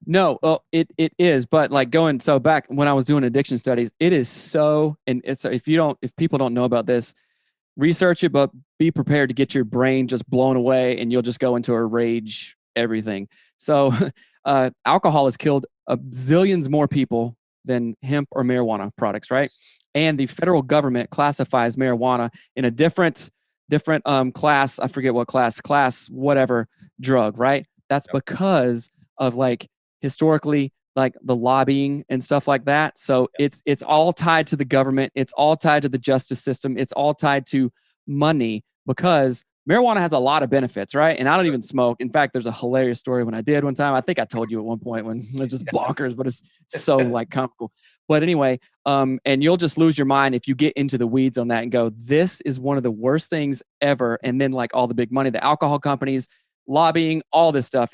No, well, it is, but like going so back when I was doing addiction studies, it is so, and it's if people don't know about this, research it, but be prepared to get your brain just blown away, and you'll just go into a rage. Everything. So, alcohol has killed a zillions more people than hemp or marijuana products, right? And the federal government classifies marijuana in a different class. I forget what class whatever drug, right? That's Yep. because of like historically like the lobbying and stuff like that. So Yep. it's all tied to the government. It's all tied to the justice system. It's all tied to money because marijuana has a lot of benefits, right? And I don't even smoke. In fact, there's a hilarious story when I did one time. I think I told you at one point when it's just bonkers, but it's so like comical. But anyway, and you'll just lose your mind if you get into the weeds on that and go, this is one of the worst things ever. And then like all the big money, the alcohol companies, lobbying, all this stuff.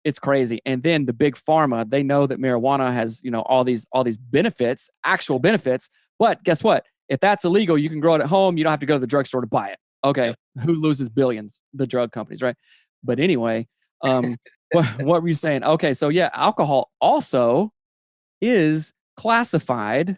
It's crazy. And then the big pharma, they know that marijuana has, all these benefits, actual benefits. But guess what? If that's illegal, you can grow it at home. You don't have to go to the drugstore to buy it. Okay. Yep. Who loses billions? The drug companies, right? But anyway, what were you saying? Okay. So yeah, alcohol also is classified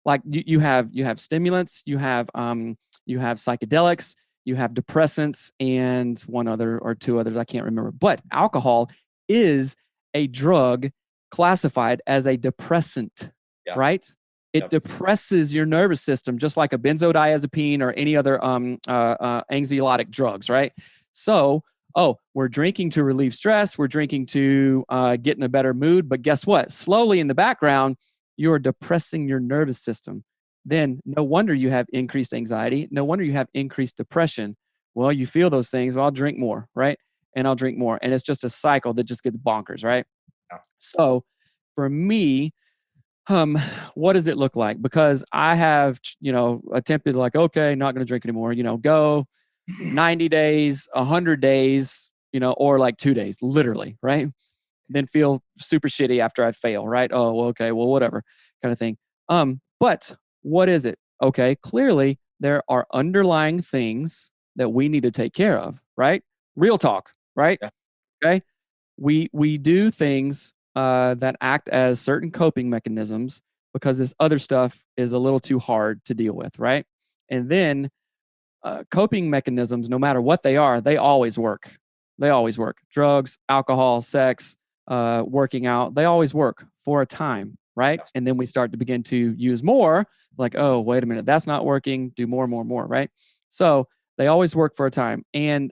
like you have stimulants, you have psychedelics, you have depressants, and one other or two others I can't remember. But alcohol is a drug classified as a depressant, Yeah. right? It Yep. depresses your nervous system just like a benzodiazepine or any other anxiolytic drugs, right? So, oh, we're drinking to relieve stress, we're drinking to get in a better mood, but guess what? Slowly in the background, you're depressing your nervous system. Then no wonder you have increased anxiety. No wonder you have increased depression. Well, you feel those things. Well, I'll drink more, right? And I'll drink more. And it's just a cycle that just gets bonkers, right? Yeah. So for me, um, what does it look like? Because I have, attempted like, okay, not going to drink anymore, go 90 days, 100 days, or like 2 days, literally, right? Then feel super shitty after I fail, right? Oh, well, okay, well, whatever kind of thing. But what is it? Okay, clearly there are underlying things that we need to take care of, right? Real talk, right? Yeah. Okay. We do things that act as certain coping mechanisms because this other stuff is a little too hard to deal with, right? And then coping mechanisms, no matter what they are, they always work. They always work. Drugs, alcohol, sex, working out, they always work for a time, right? Yes. And then we start to begin to use more, like, oh, wait a minute, that's not working. Do more, more, more, right? So they always work for a time. And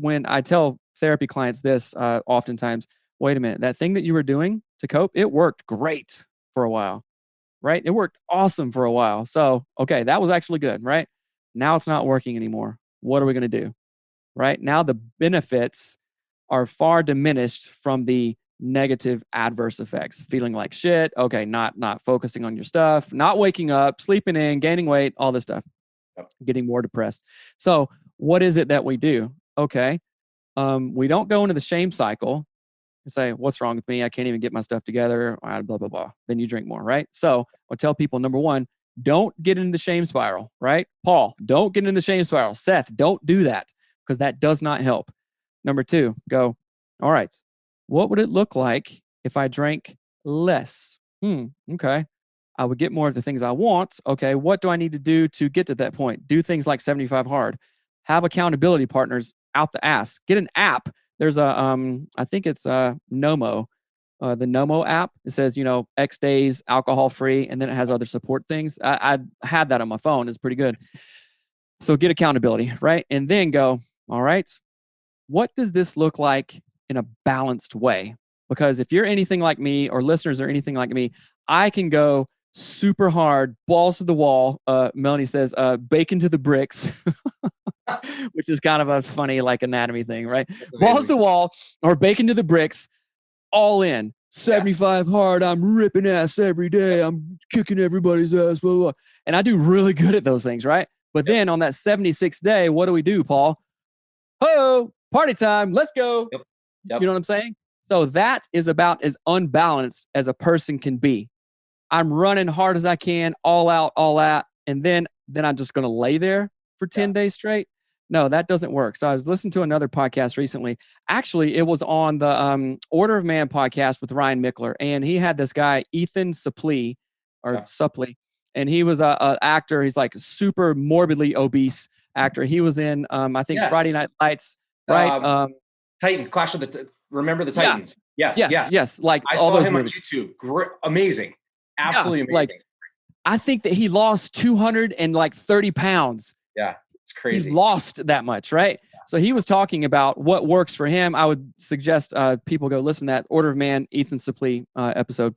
when I tell therapy clients this, oftentimes, wait a minute, that thing that you were doing to cope, it worked great for a while, right? It worked awesome for a while. So, okay, that was actually good, right? Now it's not working anymore. What are we going to do? Right? Now the benefits are far diminished from the negative adverse effects. Feeling like shit, okay, not focusing on your stuff, not waking up, sleeping in, gaining weight, all this stuff. Yep. getting more depressed. So what is it that we do? Okay. We don't go into the shame cycle and say, what's wrong with me? I can't even get my stuff together. Blah, blah, blah. Then you drink more, right? So I'll tell people, number one, don't get into the shame spiral, right? Paul, don't get into the shame spiral. Seth, don't do that because that does not help. Number two, go, all right, what would it look like if I drank less? Okay. I would get more of the things I want. Okay. What do I need to do to get to that point? Do things like 75 hard. Have accountability partners out the ass. Get an app. There's a, I think it's Nomo, the Nomo app. It says, X days, alcohol free, and then it has other support things. I had that on my phone. It's pretty good. So get accountability, right? And then go, all right, what does this look like in a balanced way? Because if you're anything like me or listeners are anything like me, I can go super hard, balls to the wall. Melanie says, bacon to the bricks, which is kind of a funny like anatomy thing, right? Balls to the wall or bacon to the bricks, all in. 75 hard, I'm ripping ass every day. I'm kicking everybody's ass, blah, blah, blah. And I do really good at those things, right? But then on that 76th day, what do, Paul? Oh, party time. Let's go. Yep. You know what I'm saying? So that is about as unbalanced as a person can be. I'm running hard as I can, all out, all out. And then I'm just going to lay there for 10 days straight. No, that doesn't work. So I was listening to another podcast recently. Actually, it was on the Order of Man podcast with Ryan Mickler. And he had this guy, Ethan Suplee, and he was a actor. He's like super morbidly obese actor. He was in, I think, Friday Night Lights, right? Titans, Clash of the, remember the Titans? Yeah. Yes. Like I all saw those him movies. on YouTube. Amazing. Absolutely amazing. Like, I think that he lost 230 pounds. Yeah, it's crazy. He lost that much, right? Yeah. So he was talking about what works for him. I would suggest people go listen to that Order of Man, Ethan Suplee episode.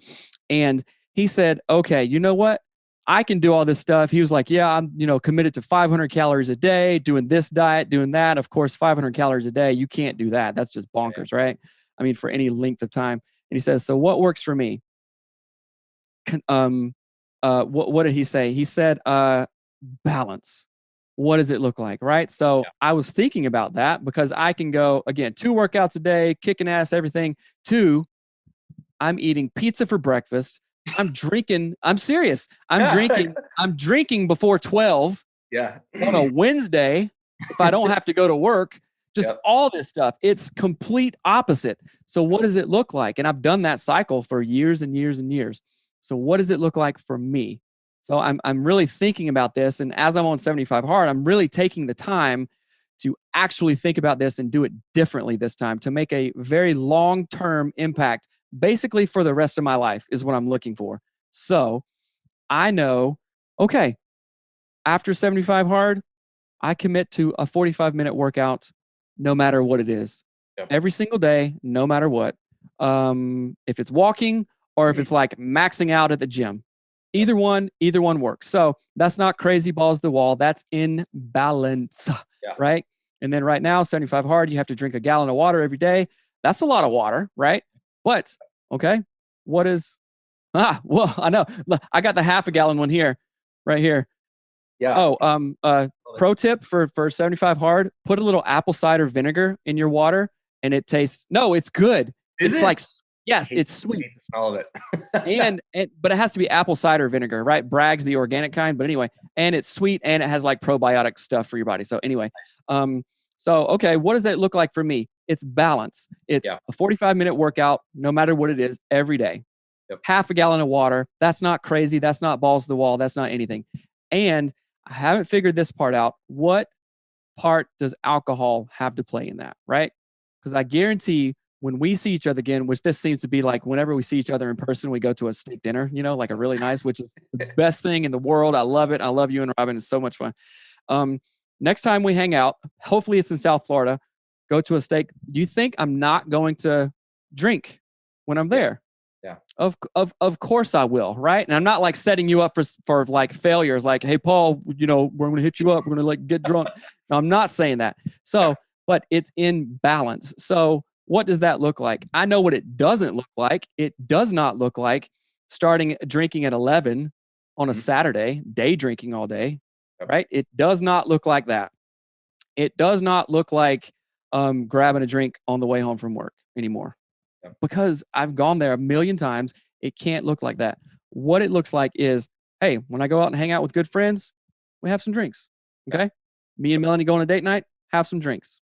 And he said, okay, you know what? I can do all this stuff. He was like, yeah, I'm, committed to 500 calories a day, doing this diet, doing that. Of course, 500 calories a day, you can't do that. That's just bonkers, right? I mean, for any length of time. And he says, so what works for me? What did he say? He said, balance. What does it look like? Right. So I was thinking about that because I can go again, 2 workouts a day, kicking ass, everything. 2, I'm eating pizza for breakfast. I'm drinking. I'm serious. I'm drinking before 12. Yeah. On a Wednesday, if I don't have to go to work, just all this stuff. It's complete opposite. So what does it look like? And I've done that cycle for years and years and years. So what does it look like for me? So I'm really thinking about this. And as I'm on 75 hard, I'm really taking the time to actually think about this and do it differently this time to make a very long-term impact, basically for the rest of my life is what I'm looking for. So I know, okay, after 75 hard, I commit to a 45-minute workout no matter what it is. Every single day, no matter what. If it's walking or if it's like maxing out at the gym. Either one works. So that's not crazy balls to the wall. That's in balance, right? And then right now, 75 hard, you have to drink a gallon of water every day. That's a lot of water, right? But, okay, what is, well, I know. Look, I got the half a gallon one here, right here. Yeah. Pro tip for 75 hard, put a little apple cider vinegar in your water and it tastes, no, it's good. It's like, yes, it's sweet. The smell of it. But it has to be apple cider vinegar, right? Bragg's the organic kind, but anyway, and it's sweet and it has like probiotic stuff for your body. So anyway, okay, what does that look like for me? It's balance. It's a 45-minute workout, no matter what it is, every day. Half a gallon of water. That's not crazy. That's not balls to the wall. That's not anything. And I haven't figured this part out. What part does alcohol have to play in that, right? Because I guarantee when we see each other again, which this seems to be like whenever we see each other in person, we go to a steak dinner, like a really nice, which is the best thing in the world. I love it. I love you and Robin. It's so much fun. Next time we hang out, hopefully it's in South Florida, go to a steak. Do you think I'm not going to drink when I'm there? Yeah. Of course I will, right? And I'm not like setting you up for like failures, like, hey, Paul, we're going to hit you up. We're going to like get drunk. No, I'm not saying that. So, but it's in balance. So what does that look like? I know what it doesn't look like. It does not look like starting drinking at 11 on a Saturday, day drinking all day. right? It does not look like that. It does not look like grabbing a drink on the way home from work anymore, because I've gone there a million times. It can't look like that. What it looks like is, hey, when I go out and hang out with good friends, we have some drinks. Okay. Me and Melanie go on a date night, have some drinks.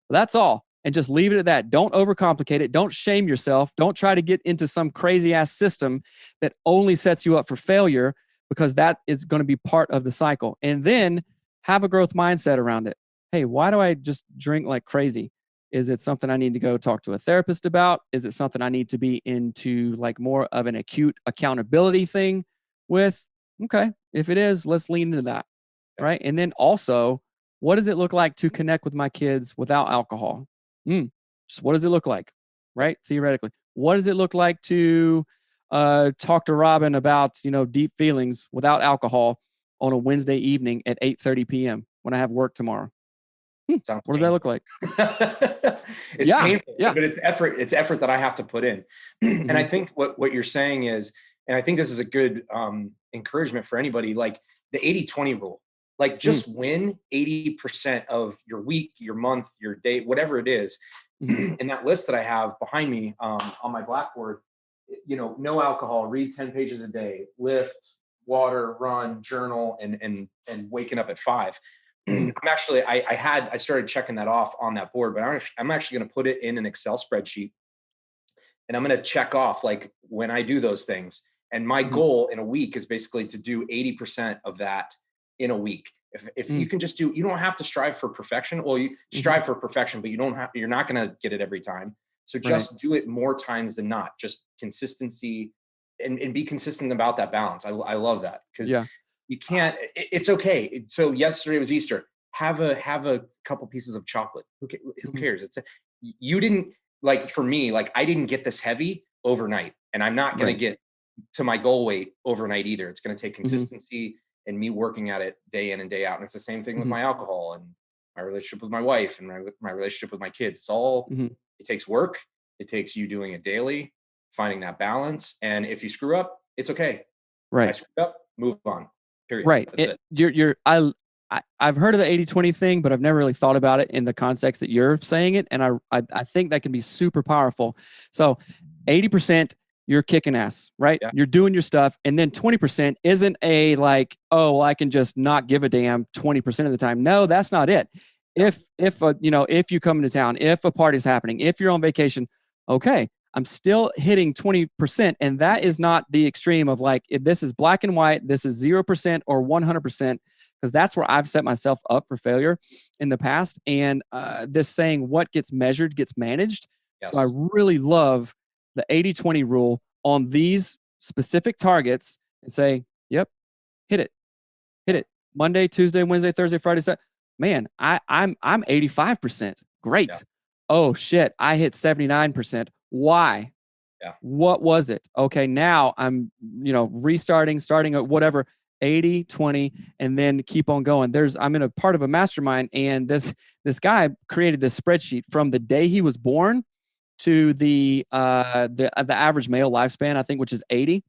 That's all. And just leave it at that. Don't overcomplicate it. Don't shame yourself. Don't try to get into some crazy ass system that only sets you up for failure, because that is going to be part of the cycle. And then have a growth mindset around it. Hey, why do I just drink like crazy? Is it something I need to go talk to a therapist about? Is it something I need to be into like more of an acute accountability thing with? Okay. If it is, let's lean into that. Right. And then also, what does it look like to connect with my kids without alcohol? Just what does it look like? Right. Theoretically, what does it look like to talk to Robin about, deep feelings without alcohol on a Wednesday evening at 8:30 p.m. when I have work tomorrow? What does that look like? It's painful, but it's effort. It's effort that I have to put in. And I think what you're saying is, and I think this is a good encouragement for anybody, like the 80-20 rule. Like just win 80% of your week, your month, your day, whatever it is. And that list that I have behind me on my blackboard, no alcohol, read 10 pages a day, lift, water, run, journal, and waking up at 5. I'm actually, I started checking that off on that board, but I'm actually going to put it in an Excel spreadsheet, and I'm going to check off like when I do those things. And my goal in a week is basically to do 80% of that in a week. If you can just you don't have to strive for perfection. Well, you strive for perfection, but you're not going to get it every time. So just do it more times than not. Just consistency and be consistent about that balance. I love that, because you can't, it's okay. So yesterday was Easter. Have a couple pieces of chocolate. Who cares? You didn't, like, for me, like I didn't get this heavy overnight, and I'm not going to get to my goal weight overnight either. It's going to take consistency and me working at it day in and day out. And it's the same thing with my alcohol and my relationship with my wife and my relationship with my kids. It's all, it takes work. It takes you doing it daily, finding that balance. And if you screw up, it's okay. Right. I screwed up, move on. Period. Right. That's it. I've heard of the 80-20 thing, but I've never really thought about it in the context that you're saying it. And I think that can be super powerful. So 80%, you're kicking ass, right? Yeah. You're doing your stuff. And then 20% isn't a like, oh, well, I can just not give a damn 20% of the time. No, that's not it. If you come into town, if a party's happening, if you're on vacation, okay, I'm still hitting 20%. And that is not the extreme of like, if this is black and white, this is 0% or 100%, because that's where I've set myself up for failure in the past. And this saying, what gets measured gets managed. Yes. So I really love the 80-20 rule on these specific targets and say, yep, hit it. Monday, Tuesday, Wednesday, Thursday, Friday, Saturday. Man, I'm 85%. Great. Yeah. Oh shit, I hit 79%. Why? Yeah. What was it? Okay, now I'm, starting at whatever, 80-20, and then keep on going. I'm in a part of a mastermind, and this guy created this spreadsheet from the day he was born to the average male lifespan, I think, which is 80.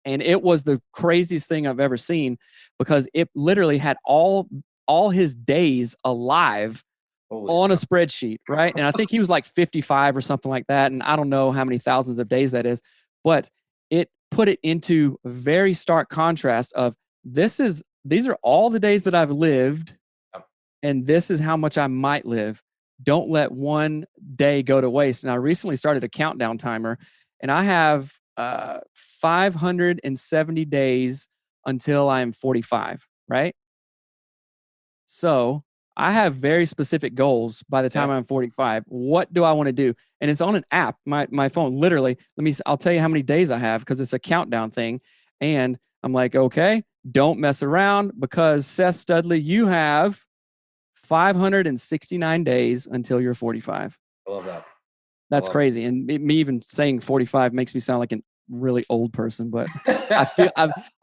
And it was the craziest thing I've ever seen, because it literally had all his days alive on a spreadsheet, right? And I think he was like 55 or something like that. And I don't know how many thousands of days that is, but it put it into very stark contrast of these are all the days that I've lived, and this is how much I might live. Don't let one day go to waste. And I recently started a countdown timer, and I have 570 days until I'm 45, right? So I have very specific goals by the time I'm 45. What do I want to do? And it's on an app, my phone, literally. I'll tell you how many days I have, because it's a countdown thing. And I'm like, okay, don't mess around, because Seth Studley, you have 569 days until you're 45. I love that. That's crazy. And me even saying 45 makes me sound like a really old person, but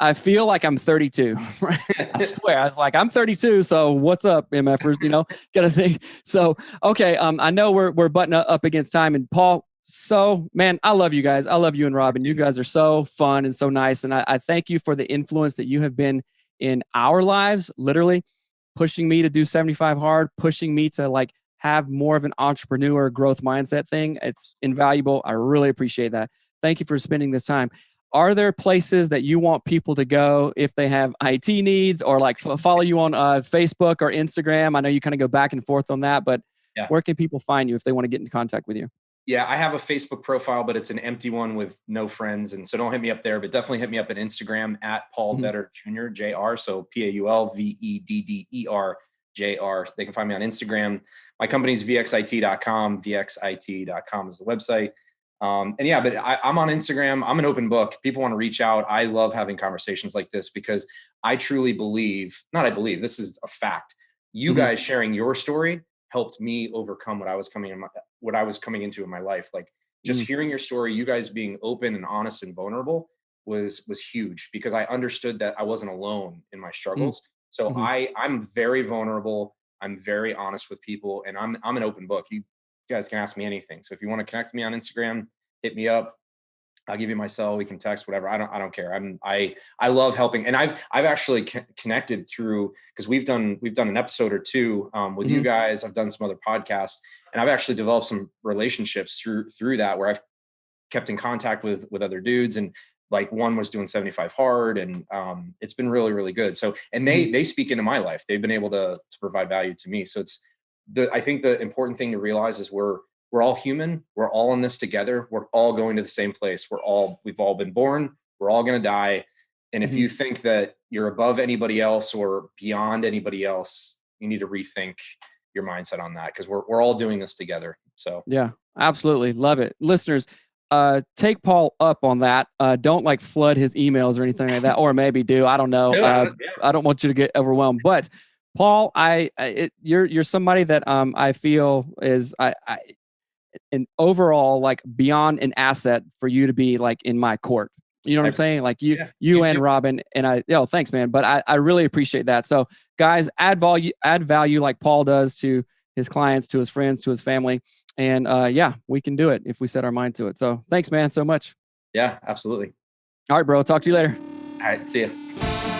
I feel like I'm 32. Right? I swear, I was like, I'm 32. So what's up, MFers? Kind of thing. So okay, I know we're butting up against time, and Paul. So man, I love you guys. I love you and Robin. You guys are so fun and so nice, and I thank you for the influence that you have been in our lives, literally pushing me to do 75 hard, pushing me to like have more of an entrepreneur growth mindset thing. It's invaluable. I really appreciate that. Thank you for spending this time. Are there places that you want people to go if they have IT needs, or like follow you on Facebook or Instagram? I know you kind of go back and forth on that, but where can people find you if they want to get in contact with you? Yeah, I have a Facebook profile, but it's an empty one with no friends. And so don't hit me up there, but definitely hit me up at Instagram at Paul Vedder Jr., JR. So PaulVedder. They can find me on Instagram. My company's vxit.com. vxit.com is the website. And yeah, but I'm on Instagram. I'm an open book. People want to reach out. I love having conversations like this because I truly believe, this is a fact. You guys sharing your story helped me overcome what I was coming into in my life. Like just hearing your story, you guys being open and honest and vulnerable was huge, because I understood that I wasn't alone in my struggles. So I'm very vulnerable. I'm very honest with people, and I'm an open book. You guys can ask me anything. So if you want to connect with me on Instagram, hit me up. I'll give you my cell. We can text, whatever. I don't care. I love helping. And I've actually connected through, because we've done an episode or two with you guys. I've done some other podcasts, and I've actually developed some relationships through that, where I've kept in contact with other dudes, and like one was doing 75 hard, and it's been really, really good. So, and they speak into my life. They've been able to provide value to me. So I think the important thing to realize is we're all human. We're all in this together. We're all going to the same place. We've all been born. We're all going to die. And if you think that you're above anybody else or beyond anybody else, you need to rethink your mindset on that, because we're all doing this together. So yeah, absolutely. Love it. Listeners, take Paul up on that. Don't like flood his emails or anything like that, or maybe do. I don't know. I don't want you to get overwhelmed, but Paul, you're somebody that I feel is an overall like beyond an asset for you to be like in my court. You know what I'm saying? Like you and Robin, and thanks, man. But I really appreciate that. So guys, add value like Paul does to his clients, to his friends, to his family. And we can do it if we set our mind to it. So thanks, man, so much. Yeah, absolutely. All right, bro. Talk to you later. All right. See ya.